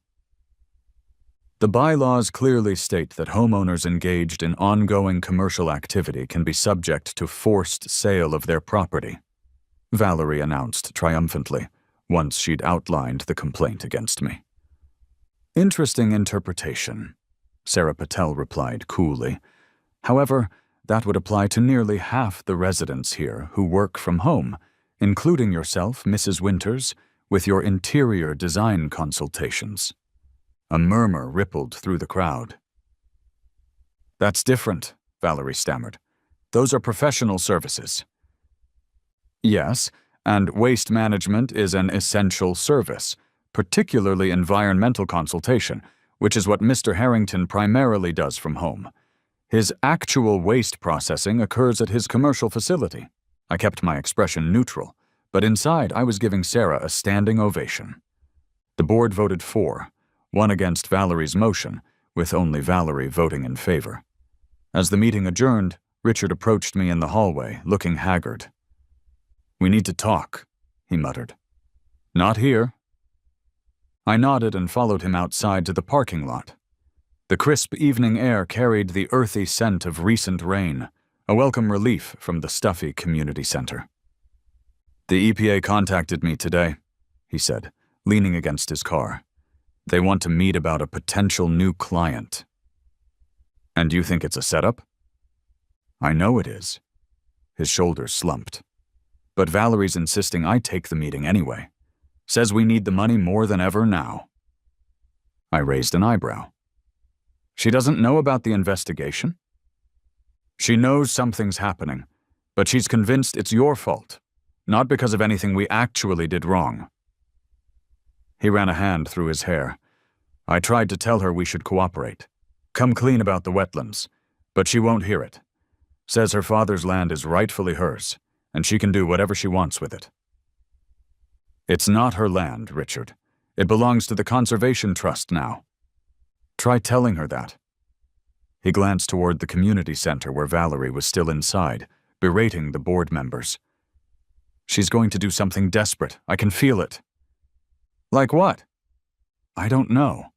"The bylaws clearly state that homeowners engaged in ongoing commercial activity can be subject to forced sale of their property," Valerie announced triumphantly, once she'd outlined the complaint against me. "Interesting interpretation," Sarah Patel replied coolly. "However, that would apply to nearly half the residents here who work from home, including yourself, Mrs. Winters, with your interior design consultations." A murmur rippled through the crowd. "That's different," Valerie stammered. "Those are professional services." "Yes, and waste management is an essential service, particularly environmental consultation, which is what Mr. Harrington primarily does from home. His actual waste processing occurs at his commercial facility." I kept my expression neutral, but inside I was giving Sarah a standing ovation. The board voted for, one against Valerie's motion, with only Valerie voting in favor. As the meeting adjourned, Richard approached me in the hallway, looking haggard. "We need to talk," he muttered. "Not here." I nodded and followed him outside to the parking lot. The crisp evening air carried the earthy scent of recent rain, a welcome relief from the stuffy community center. "The EPA contacted me today," he said, leaning against his car. "They want to meet about a potential new client." "And you think it's a setup?" "I know it is." His shoulders slumped. "But Valerie's insisting I take the meeting anyway. Says we need the money more than ever now." I raised an eyebrow. "She doesn't know about the investigation?" "She knows something's happening, but she's convinced it's your fault, not because of anything we actually did wrong." He ran a hand through his hair. "I tried to tell her we should cooperate. Come clean about the wetlands, but she won't hear it. Says her father's land is rightfully hers, and she can do whatever she wants with it." "It's not her land, Richard. It belongs to the Conservation Trust now. Try telling her that." He glanced toward the community center where Valerie was still inside, berating the board members. "She's going to do something desperate. I can feel it." "Like what?" "I don't know.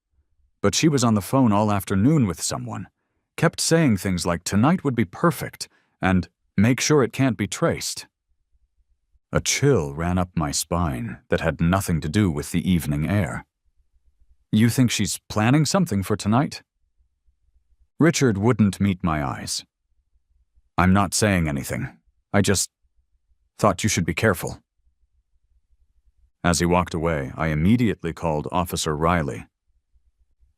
But she was on the phone all afternoon with someone. Kept saying things like tonight would be perfect and make sure it can't be traced." A chill ran up my spine that had nothing to do with the evening air. "You think she's planning something for tonight?" Richard wouldn't meet my eyes. "I'm not saying anything. I just thought you should be careful." As he walked away, I immediately called Officer Riley.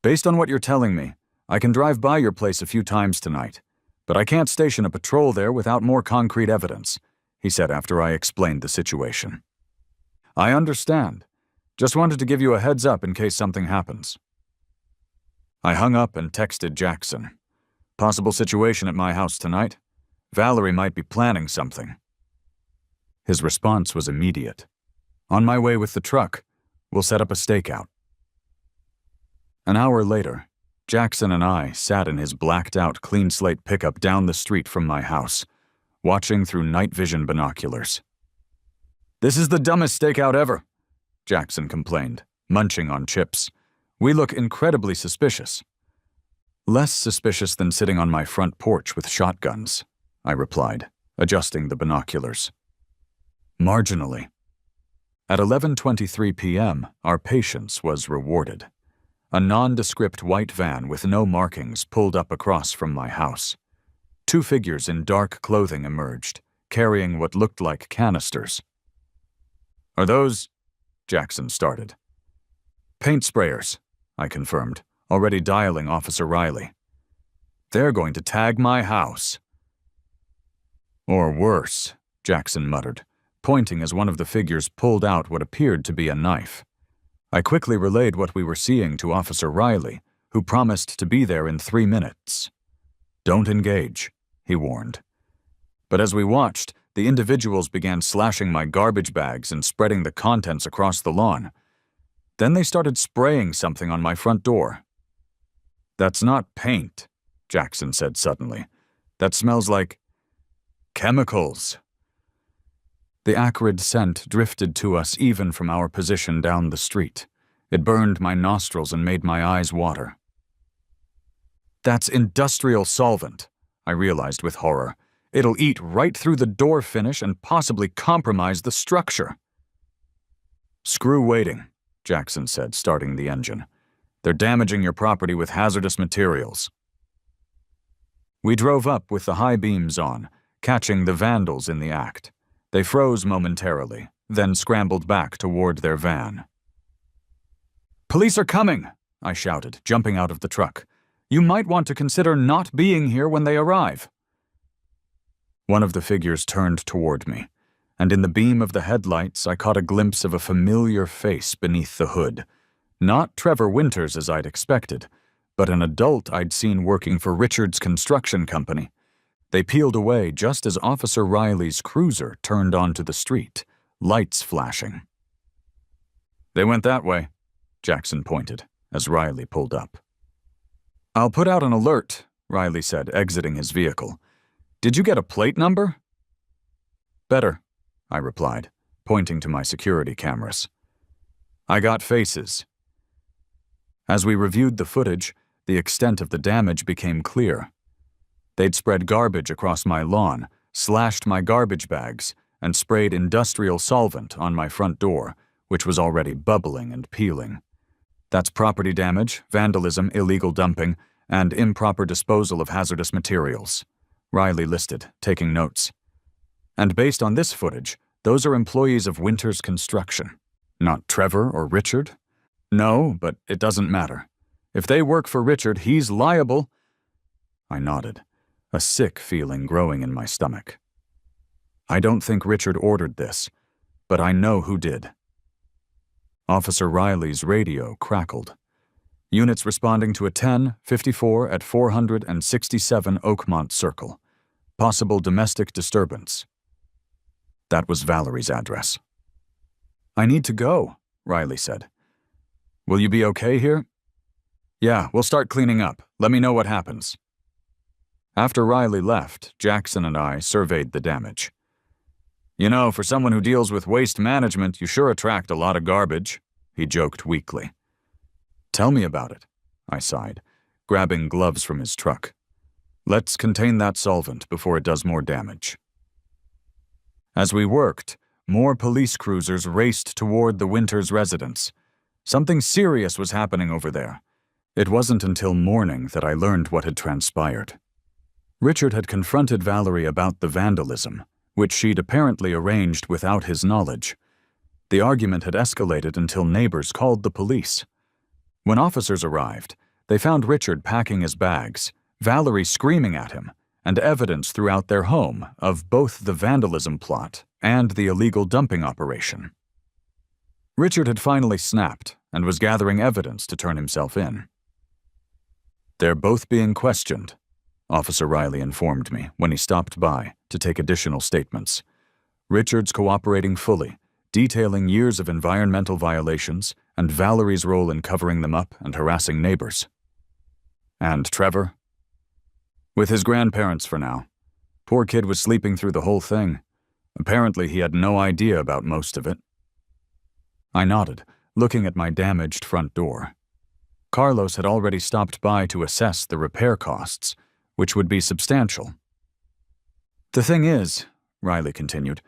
"Based on what you're telling me, I can drive by your place a few times tonight, but I can't station a patrol there without more concrete evidence," he said after I explained the situation. "I understand. Just wanted to give you a heads up in case something happens." I hung up and texted Jackson. "Possible situation at my house tonight. Valerie might be planning something." His response was immediate. "On my way with the truck. We'll set up a stakeout." An hour later, Jackson and I sat in his blacked-out clean-slate pickup down the street from my house, watching through night vision binoculars. "This is the dumbest stakeout ever," Jackson complained, munching on chips. "We look incredibly suspicious." "Less suspicious than sitting on my front porch with shotguns," I replied, adjusting the binoculars. "Marginally." At 11:23 p.m., our patience was rewarded. A nondescript white van with no markings pulled up across from my house. Two figures in dark clothing emerged, carrying what looked like canisters. "Are those—" Jackson started. "Paint sprayers," I confirmed, already dialing Officer Riley. "They're going to tag my house." "Or worse," Jackson muttered, pointing as one of the figures pulled out what appeared to be a knife. I quickly relayed what we were seeing to Officer Riley, who promised to be there in 3 minutes. "Don't engage," he warned. But as we watched, the individuals began slashing my garbage bags and spreading the contents across the lawn. Then they started spraying something on my front door. "That's not paint," Jackson said suddenly. "That smells like chemicals." The acrid scent drifted to us even from our position down the street. It burned my nostrils and made my eyes water. "That's industrial solvent," I realized with horror. "It'll eat right through the door finish and possibly compromise the structure." "Screw waiting," Jackson said, starting the engine. "They're damaging your property with hazardous materials." We drove up with the high beams on, catching the vandals in the act. They froze momentarily, then scrambled back toward their van. "Police are coming!" I shouted, jumping out of the truck. "You might want to consider not being here when they arrive." One of the figures turned toward me, and in the beam of the headlights I caught a glimpse of a familiar face beneath the hood. Not Trevor Winters as I'd expected, but an adult I'd seen working for Richard's construction company. They peeled away just as Officer Riley's cruiser turned onto the street, lights flashing. "They went that way," Jackson pointed, as Riley pulled up. "I'll put out an alert," Riley said, exiting his vehicle. "Did you get a plate number?" "Better," I replied, pointing to my security cameras. "I got faces." As we reviewed the footage, the extent of the damage became clear. They'd spread garbage across my lawn, slashed my garbage bags, and sprayed industrial solvent on my front door, which was already bubbling and peeling. That's property damage, vandalism, illegal dumping, and improper disposal of hazardous materials, Riley listed, taking notes. And based on this footage, those are employees of Winters Construction. Not Trevor or Richard? No, but it doesn't matter. If they work for Richard, he's liable. I nodded, a sick feeling growing in my stomach. I don't think Richard ordered this, but I know who did. Officer Riley's radio crackled. Units responding to a 10-54 at 467 Oakmont Circle. Possible domestic disturbance. That was Valerie's address. "I need to go," Riley said. Will you be okay here? Yeah, we'll start cleaning up. Let me know what happens. After Riley left, Jackson and I surveyed the damage. You know, for someone who deals with waste management, you sure attract a lot of garbage, he joked weakly. Tell me about it, I sighed, grabbing gloves from his truck. Let's contain that solvent before it does more damage. As we worked, more police cruisers raced toward the Winters residence. Something serious was happening over there. It wasn't until morning that I learned what had transpired. Richard had confronted Valerie about the vandalism, which she'd apparently arranged without his knowledge. The argument had escalated until neighbors called the police. When officers arrived, they found Richard packing his bags, Valerie screaming at him, and evidence throughout their home of both the vandalism plot and the illegal dumping operation. Richard had finally snapped and was gathering evidence to turn himself in. They're both being questioned, Officer Riley informed me when he stopped by to take additional statements. Richard's cooperating fully, detailing years of environmental violations and Valerie's role in covering them up and harassing neighbors. And Trevor? With his grandparents for now. Poor kid was sleeping through the whole thing. Apparently he had no idea about most of it. I nodded, looking at my damaged front door. Carlos had already stopped by to assess the repair costs, which would be substantial. The thing is, Riley continued,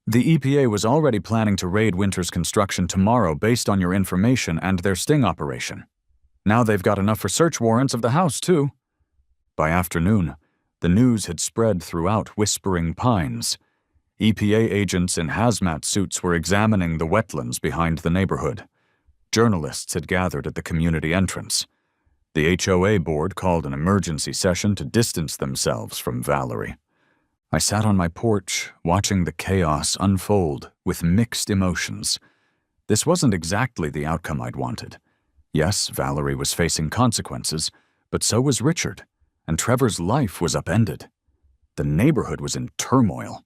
the EPA was already planning to raid Winters Construction tomorrow based on your information and their sting operation. Now they've got enough for search warrants of the house, too. By afternoon, the news had spread throughout Whispering Pines. EPA agents in hazmat suits were examining the wetlands behind the neighborhood. Journalists had gathered at the community entrance. The HOA board called an emergency session to distance themselves from Valerie. I sat on my porch, watching the chaos unfold with mixed emotions. This wasn't exactly the outcome I'd wanted. Yes, Valerie was facing consequences, but so was Richard, and Trevor's life was upended. The neighborhood was in turmoil.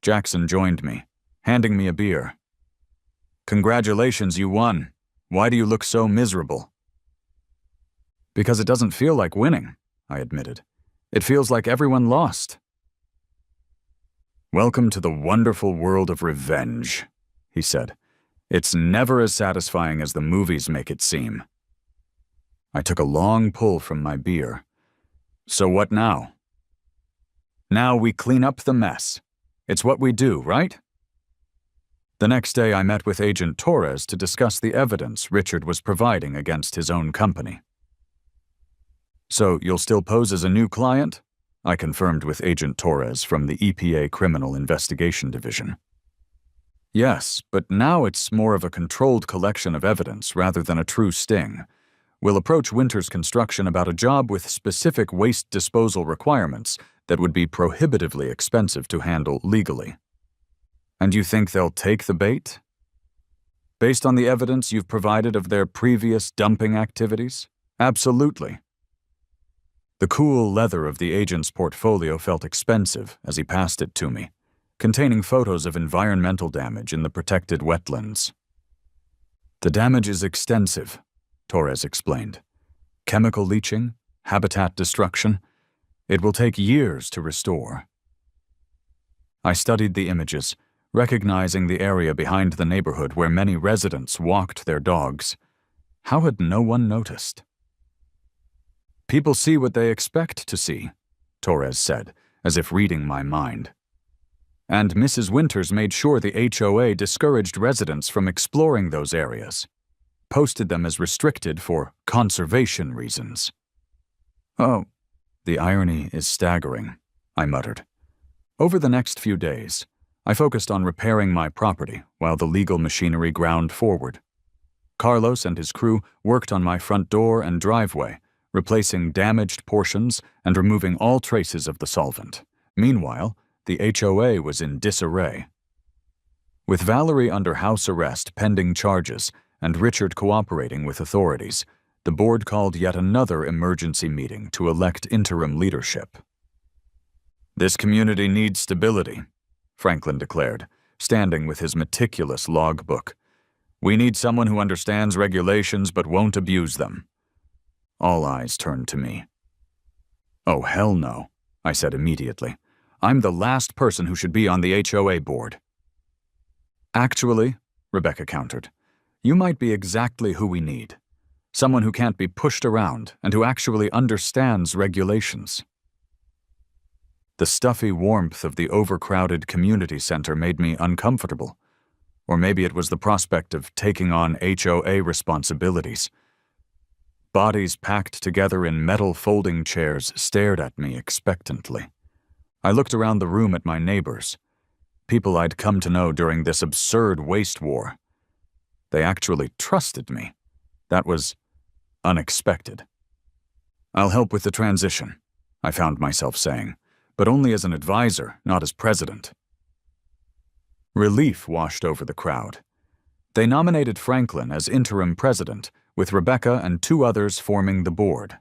Jackson joined me, handing me a beer. Congratulations, you won. Why do you look so miserable? Because it doesn't feel like winning, I admitted. It feels like everyone lost. Welcome to the wonderful world of revenge, he said. It's never as satisfying as the movies make it seem. I took a long pull from my beer. So what now? Now we clean up the mess. It's what we do, right? The next day I met with Agent Torres to discuss the evidence Richard was providing against his own company. So you'll still pose as a new client? I confirmed with Agent Torres from the EPA Criminal Investigation Division. Yes, but now it's more of a controlled collection of evidence rather than a true sting. We'll approach Winters Construction about a job with specific waste disposal requirements that would be prohibitively expensive to handle legally. And you think they'll take the bait? Based on the evidence you've provided of their previous dumping activities? Absolutely. The cool leather of the agent's portfolio felt expensive as he passed it to me, containing photos of environmental damage in the protected wetlands. The damage is extensive, Torres explained. Chemical leaching, habitat destruction. It will take years to restore. I studied the images, recognizing the area behind the neighborhood where many residents walked their dogs. How had no one noticed? People see what they expect to see, Torres said, as if reading my mind. And Mrs. Winters made sure the HOA discouraged residents from exploring those areas, posted them as restricted for conservation reasons. Oh, the irony is staggering, I muttered. Over the next few days, I focused on repairing my property while the legal machinery ground forward. Carlos and his crew worked on my front door and driveway, replacing damaged portions and removing all traces of the solvent. Meanwhile, the HOA was in disarray. With Valerie under house arrest pending charges and Richard cooperating with authorities, the board called yet another emergency meeting to elect interim leadership. This community needs stability, Franklin declared, standing with his meticulous logbook. We need someone who understands regulations but won't abuse them. All eyes turned to me. Oh, hell no, I said immediately. I'm the last person who should be on the HOA board. Actually, Rebecca countered, you might be exactly who we need. Someone who can't be pushed around and who actually understands regulations. The stuffy warmth of the overcrowded community center made me uncomfortable. Or maybe it was the prospect of taking on HOA responsibilities. Bodies packed together in metal folding chairs stared at me expectantly. I looked around the room at my neighbors, people I'd come to know during this absurd waste war. They actually trusted me. That was unexpected. I'll help with the transition, I found myself saying, but only as an advisor, not as president. Relief washed over the crowd. They nominated Franklin as interim president, with Rebecca and 2 others forming the board.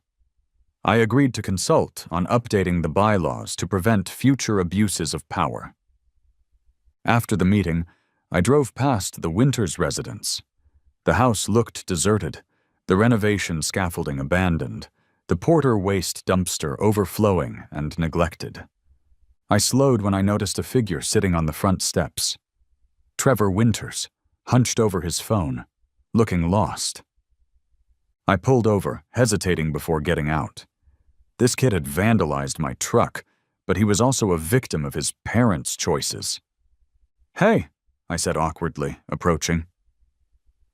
I agreed to consult on updating the bylaws to prevent future abuses of power. After the meeting, I drove past the Winters residence. The house looked deserted, the renovation scaffolding abandoned, the Porter waste dumpster overflowing and neglected. I slowed when I noticed a figure sitting on the front steps. Trevor Winters, hunched over his phone, looking lost. I pulled over, hesitating before getting out. This kid had vandalized my truck, but he was also a victim of his parents' choices. "Hey," I said awkwardly, approaching.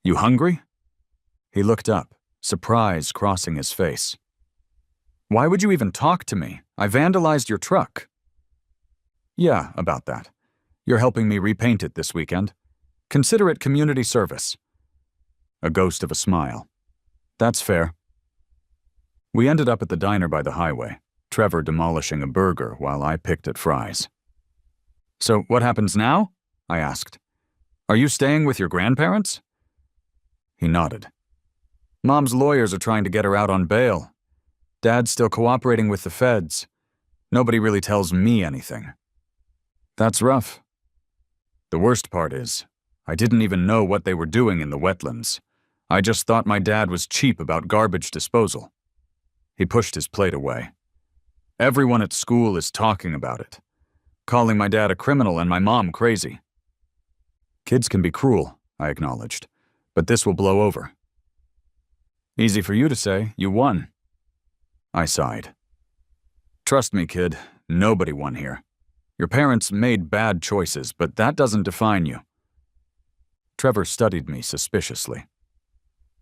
"You hungry?" He looked up, surprise crossing his face. "Why would you even talk to me? I vandalized your truck." "Yeah, about that. You're helping me repaint it this weekend. Consider it community service." A ghost of a smile. "That's fair." We ended up at the diner by the highway, Trevor demolishing a burger while I picked at fries. "So what happens now?" I asked. "Are you staying with your grandparents?" He nodded. "Mom's lawyers are trying to get her out on bail. Dad's still cooperating with the feds. Nobody really tells me anything." "That's rough." "The worst part is, I didn't even know what they were doing in the wetlands. I just thought my dad was cheap about garbage disposal." He pushed his plate away. "Everyone at school is talking about it, calling my dad a criminal and my mom crazy." "Kids can be cruel," I acknowledged, "but this will blow over." "Easy for you to say, you won." I sighed. "Trust me, kid, nobody won here. Your parents made bad choices, but that doesn't define you." Trevor studied me suspiciously.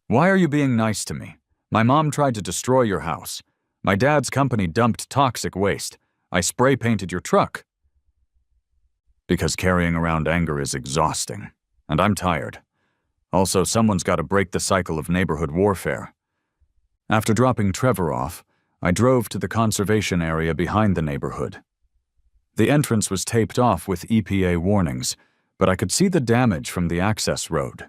"Why are you being nice to me? My mom tried to destroy your house. My dad's company dumped toxic waste. I spray-painted your truck." "Because carrying around anger is exhausting, and I'm tired. Also, someone's got to break the cycle of neighborhood warfare." After dropping Trevor off, I drove to the conservation area behind the neighborhood. The entrance was taped off with EPA warnings, but I could see the damage from the access road.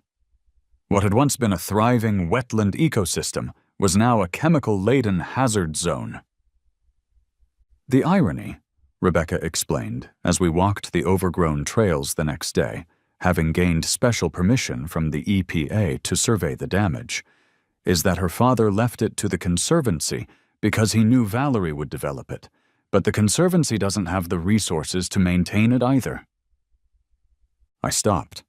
What had once been a thriving wetland ecosystem was now a chemical-laden hazard zone. "The irony," Rebecca explained as we walked the overgrown trails the next day, having gained special permission from the EPA to survey the damage, is that her father left it to the Conservancy because he knew Valerie would develop it, but the Conservancy doesn't have the resources to maintain it either. I stopped,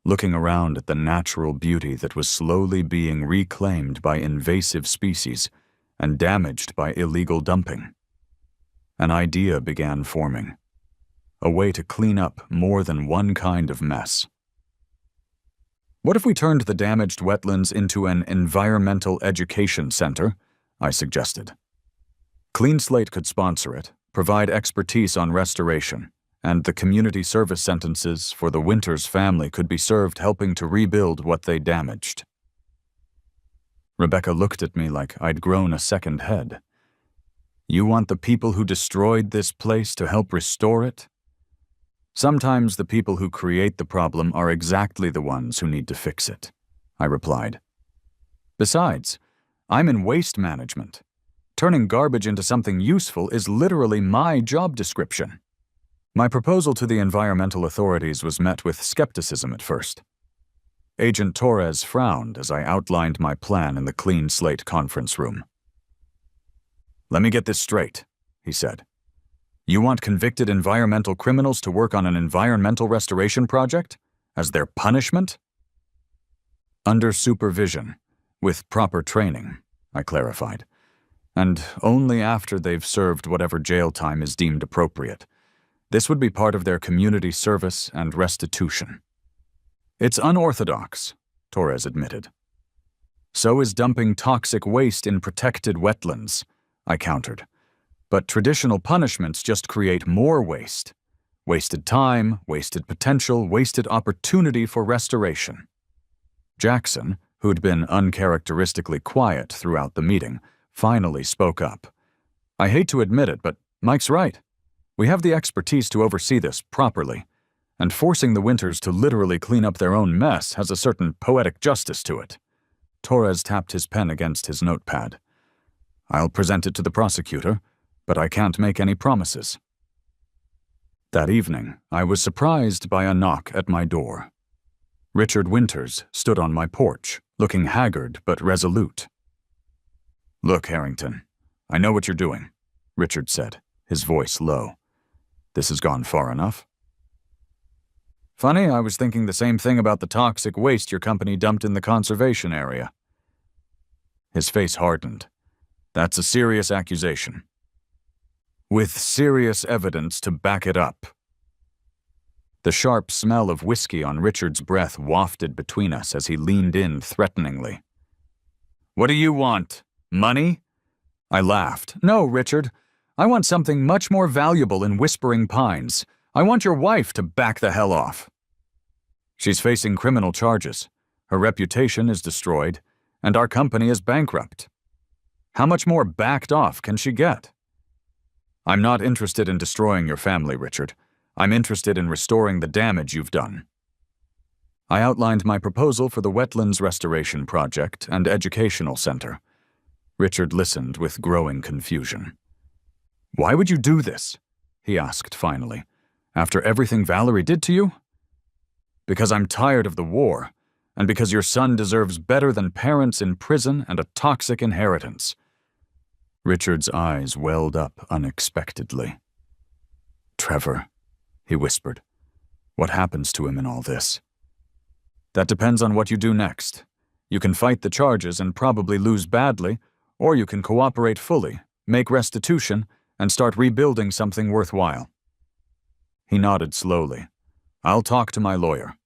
looking around at the natural beauty that was slowly being reclaimed by invasive species and damaged by illegal dumping. An idea began forming, a way to clean up more than one kind of mess. "What if we turned the damaged wetlands into an environmental education center?" I suggested. Clean Slate could sponsor it, provide expertise on restoration, and the community service sentences for the Winters family could be served helping to rebuild what they damaged. Rebecca looked at me like I'd grown a second head. "You want the people who destroyed this place to help restore it?" "Sometimes the people who create the problem are exactly the ones who need to fix it," I replied. "Besides, I'm in waste management. Turning garbage into something useful is literally my job description." My proposal to the environmental authorities was met with skepticism at first. Agent Torres frowned as I outlined my plan in the clean slate conference room. "Let me get this straight," he said. "You want convicted environmental criminals to work on an environmental restoration project? As their punishment?" "Under supervision, with proper training," I clarified. "And only after they've served whatever jail time is deemed appropriate. This would be part of their community service and restitution." "It's unorthodox," Torres admitted. "So is dumping toxic waste in protected wetlands," I countered. "But traditional punishments just create more waste. Wasted time, wasted potential, wasted opportunity for restoration." Jackson, who'd been uncharacteristically quiet throughout the meeting, finally spoke up. "I hate to admit it, but Mike's right. We have the expertise to oversee this properly, and forcing the Winters to literally clean up their own mess has a certain poetic justice to it." Torres tapped his pen against his notepad. "I'll present it to the prosecutor, but I can't make any promises." That evening, I was surprised by a knock at my door. Richard Winters stood on my porch, looking haggard but resolute. "Look, Harrington, I know what you're doing," Richard said, his voice low. "This has gone far enough." "Funny, I was thinking the same thing about the toxic waste your company dumped in the conservation area." His face hardened. "That's a serious accusation. With serious evidence to back it up." The sharp smell of whiskey on Richard's breath wafted between us as he leaned in threateningly. "What do you want? Money?" I laughed. "No, Richard. I want something much more valuable in Whispering Pines. I want your wife to back the hell off. She's facing criminal charges. Her reputation is destroyed, and our company is bankrupt. How much more backed off can she get?" "I'm not interested in destroying your family, Richard. I'm interested in restoring the damage you've done." I outlined my proposal for the Wetlands Restoration Project and Educational Center. Richard listened with growing confusion. "Why would you do this?" he asked finally. "After everything Valerie did to you?" "Because I'm tired of the war, and because your son deserves better than parents in prison and a toxic inheritance." Richard's eyes welled up unexpectedly. "Trevor," he whispered. "What happens to him in all this?" "That depends on what you do next. You can fight the charges and probably lose badly, or you can cooperate fully, make restitution, and start rebuilding something worthwhile." He nodded slowly. "I'll talk to my lawyer."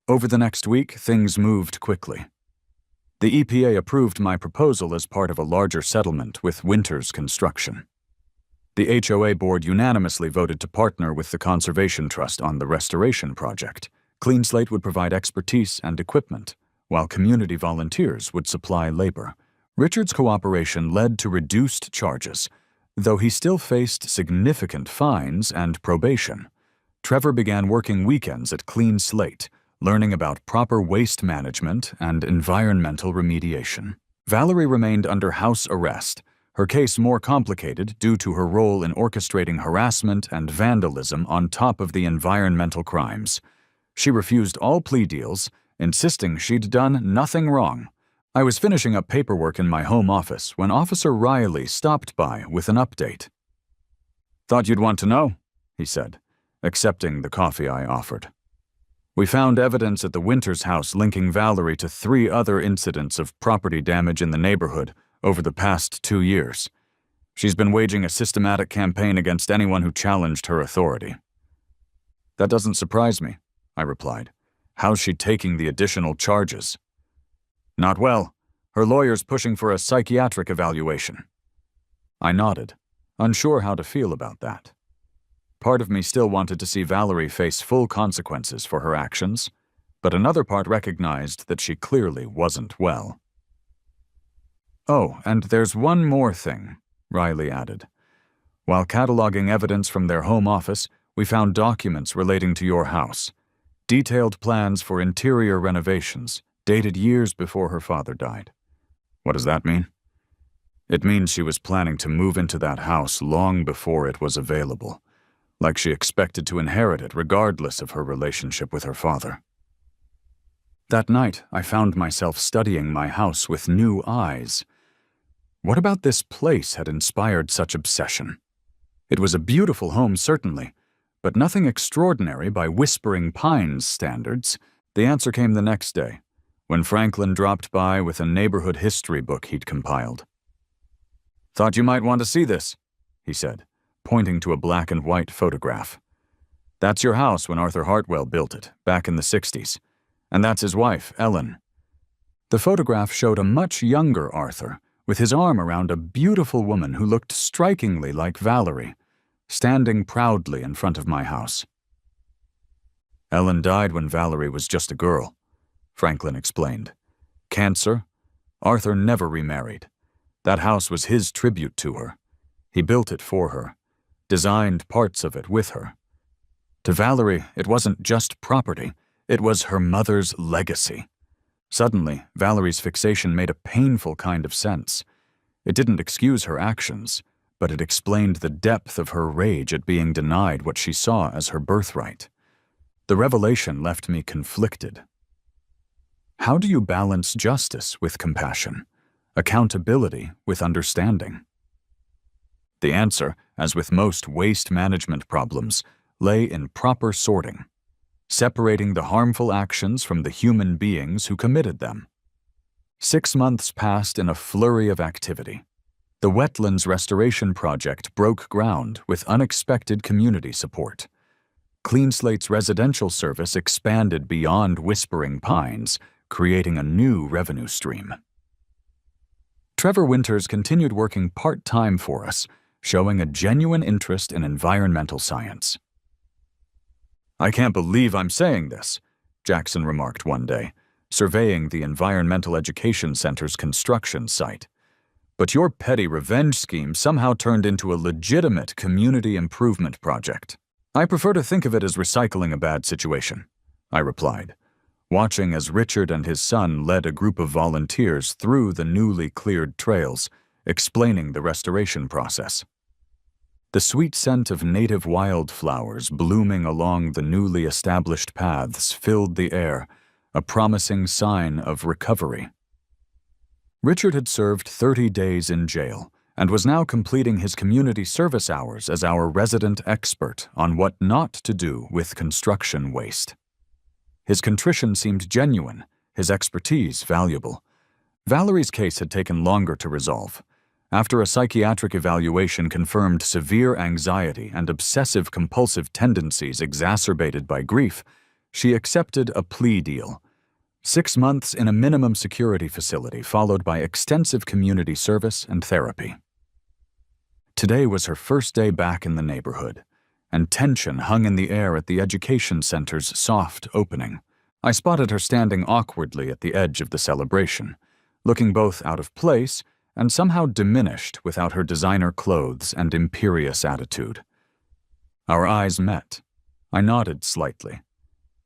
Over the next week, things moved quickly. The EPA approved my proposal as part of a larger settlement with Winters Construction. The HOA board unanimously voted to partner with the Conservation Trust on the restoration project. Clean Slate would provide expertise and equipment, while community volunteers would supply labor. Richard's cooperation led to reduced charges, though he still faced significant fines and probation. Trevor began working weekends at Clean Slate, learning about proper waste management and environmental remediation. Valerie remained under house arrest, her case more complicated due to her role in orchestrating harassment and vandalism on top of the environmental crimes. She refused all plea deals, insisting she'd done nothing wrong. I was finishing up paperwork in my home office when Officer Riley stopped by with an update. "Thought you'd want to know," he said, accepting the coffee I offered. "We found evidence at the Winters house linking Valerie to 3 other incidents of property damage in the neighborhood over the past 2 years. She's been waging a systematic campaign against anyone who challenged her authority." "That doesn't surprise me," I replied. "How's she taking the additional charges?" "Not well. Her lawyer's pushing for a psychiatric evaluation." I nodded, unsure how to feel about that. Part of me still wanted to see Valerie face full consequences for her actions, but another part recognized that she clearly wasn't well. "Oh, and there's one more thing," Riley added. "While cataloging evidence from their home office, we found documents relating to your house. Detailed plans for interior renovations, dated years before her father died." "What does that mean?" "It means she was planning to move into that house long before it was available, like she expected to inherit it regardless of her relationship with her father." That night, I found myself studying my house with new eyes. What about this place had inspired such obsession? It was a beautiful home, certainly, but nothing extraordinary by Whispering Pines standards. The answer came the next day, when Franklin dropped by with a neighborhood history book he'd compiled. "Thought you might want to see this," he said, pointing to a black and white photograph. "That's your house when Arthur Hartwell built it, back in the 60s. And that's his wife, Ellen." The photograph showed a much younger Arthur, with his arm around a beautiful woman who looked strikingly like Valerie, standing proudly in front of my house. "Ellen died when Valerie was just a girl," Franklin explained. "Cancer. Arthur never remarried. That house was his tribute to her. He built it for her, designed parts of it with her. To Valerie, it wasn't just property, it was her mother's legacy." Suddenly, Valerie's fixation made a painful kind of sense. It didn't excuse her actions, but it explained the depth of her rage at being denied what she saw as her birthright. The revelation left me conflicted. How do you balance justice with compassion, accountability with understanding? The answer, as with most waste management problems, lay in proper sorting, separating the harmful actions from the human beings who committed them. 6 months passed in a flurry of activity. The wetlands restoration project broke ground with unexpected community support. Clean Slate's residential service expanded beyond Whispering Pines, creating a new revenue stream. Trevor Winters continued working part-time for us, showing a genuine interest in environmental science. "I can't believe I'm saying this," Jackson remarked one day, surveying the Environmental Education Center's construction site. "But your petty revenge scheme somehow turned into a legitimate community improvement project." "I prefer to think of it as recycling a bad situation," I replied, watching as Richard and his son led a group of volunteers through the newly cleared trails, explaining the restoration process. The sweet scent of native wildflowers blooming along the newly established paths filled the air, a promising sign of recovery. Richard had served 30 days in jail and was now completing his community service hours as our resident expert on what not to do with construction waste. His contrition seemed genuine, his expertise valuable. Valerie's case had taken longer to resolve. After a psychiatric evaluation confirmed severe anxiety and obsessive-compulsive tendencies exacerbated by grief, she accepted a plea deal. 6 months in a minimum security facility followed by extensive community service and therapy. Today was her first day back in the neighborhood, and tension hung in the air at the education center's soft opening. I spotted her standing awkwardly at the edge of the celebration, looking both out of place and somehow diminished without her designer clothes and imperious attitude. Our eyes met. I nodded slightly.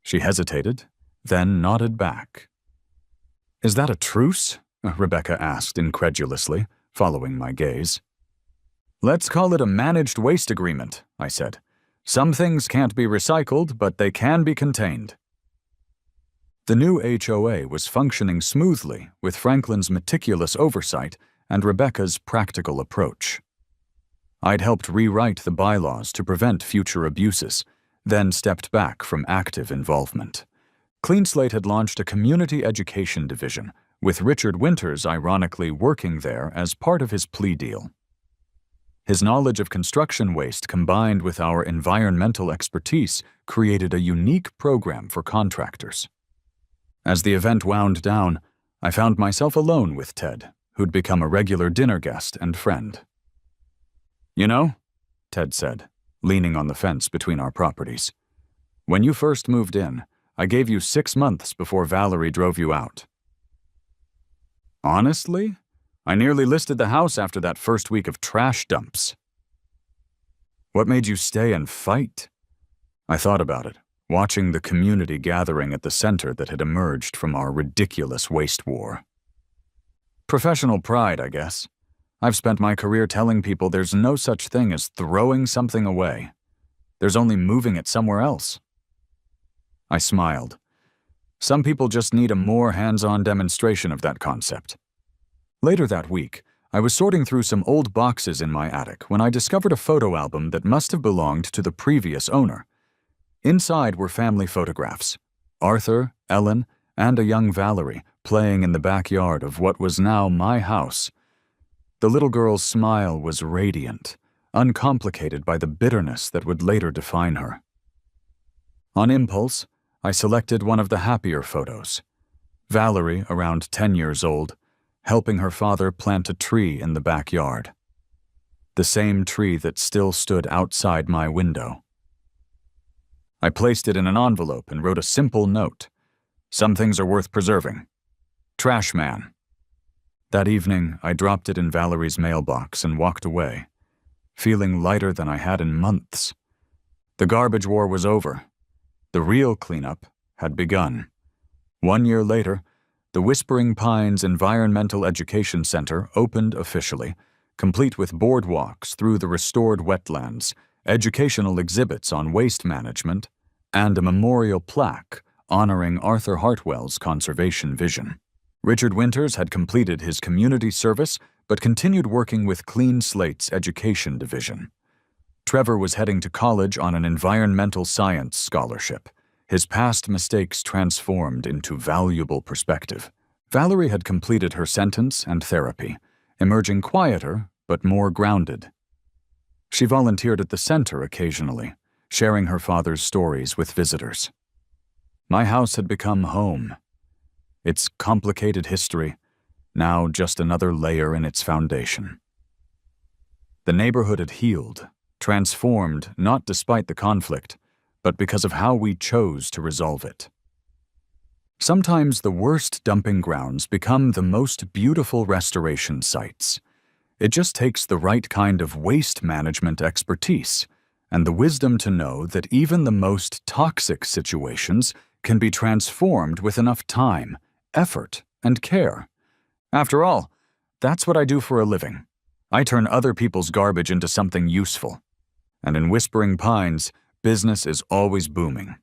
She hesitated, then nodded back. "Is that a truce?" Rebecca asked incredulously, following my gaze. "Let's call it a managed waste agreement," I said. "Some things can't be recycled, but they can be contained." The new HOA was functioning smoothly with Franklin's meticulous oversight and Rebecca's practical approach. I'd helped rewrite the bylaws to prevent future abuses, then stepped back from active involvement. Clean Slate had launched a community education division, with Richard Winters ironically working there as part of his plea deal. His knowledge of construction waste combined with our environmental expertise created a unique program for contractors. As the event wound down, I found myself alone with Ted, who'd become a regular dinner guest and friend. "You know," Ted said, leaning on the fence between our properties, "when you first moved in, I gave you 6 months before Valerie drove you out." "Honestly, I nearly listed the house after that first week of trash dumps." "What made you stay and fight?" I thought about it, watching the community gathering at the center that had emerged from our ridiculous waste war. "Professional pride, I guess. I've spent my career telling people there's no such thing as throwing something away. There's only moving it somewhere else." I smiled. Some people just need a more hands-on demonstration of that concept. Later that week, I was sorting through some old boxes in my attic when I discovered a photo album that must have belonged to the previous owner. Inside were family photographs: Arthur, Ellen, and a young Valerie playing in the backyard of what was now my house. The little girl's smile was radiant, uncomplicated by the bitterness that would later define her. On impulse, I selected one of the happier photos. Valerie, around 10 years old, helping her father plant a tree in the backyard. The same tree that still stood outside my window. I placed it in an envelope and wrote a simple note. Some things are worth preserving. Trash man. That evening, I dropped it in Valerie's mailbox and walked away, feeling lighter than I had in months. The garbage war was over. The real cleanup had begun. 1 year later, the Whispering Pines Environmental Education Center opened officially, complete with boardwalks through the restored wetlands, educational exhibits on waste management, and a memorial plaque honoring Arthur Hartwell's conservation vision. Richard Winters had completed his community service but continued working with Clean Slate's education division. Trevor was heading to college on an environmental science scholarship, his past mistakes transformed into valuable perspective. Valerie had completed her sentence and therapy, emerging quieter but more grounded. She volunteered at the center occasionally, sharing her father's stories with visitors. My house had become home. Its complicated history, now just another layer in its foundation. The neighborhood had healed, transformed not despite the conflict, but because of how we chose to resolve it. Sometimes the worst dumping grounds become the most beautiful restoration sites. It just takes the right kind of waste management expertise and the wisdom to know that even the most toxic situations can be transformed with enough time, effort, and care. After all, that's what I do for a living. I turn other people's garbage into something useful. And in Whispering Pines, business is always booming.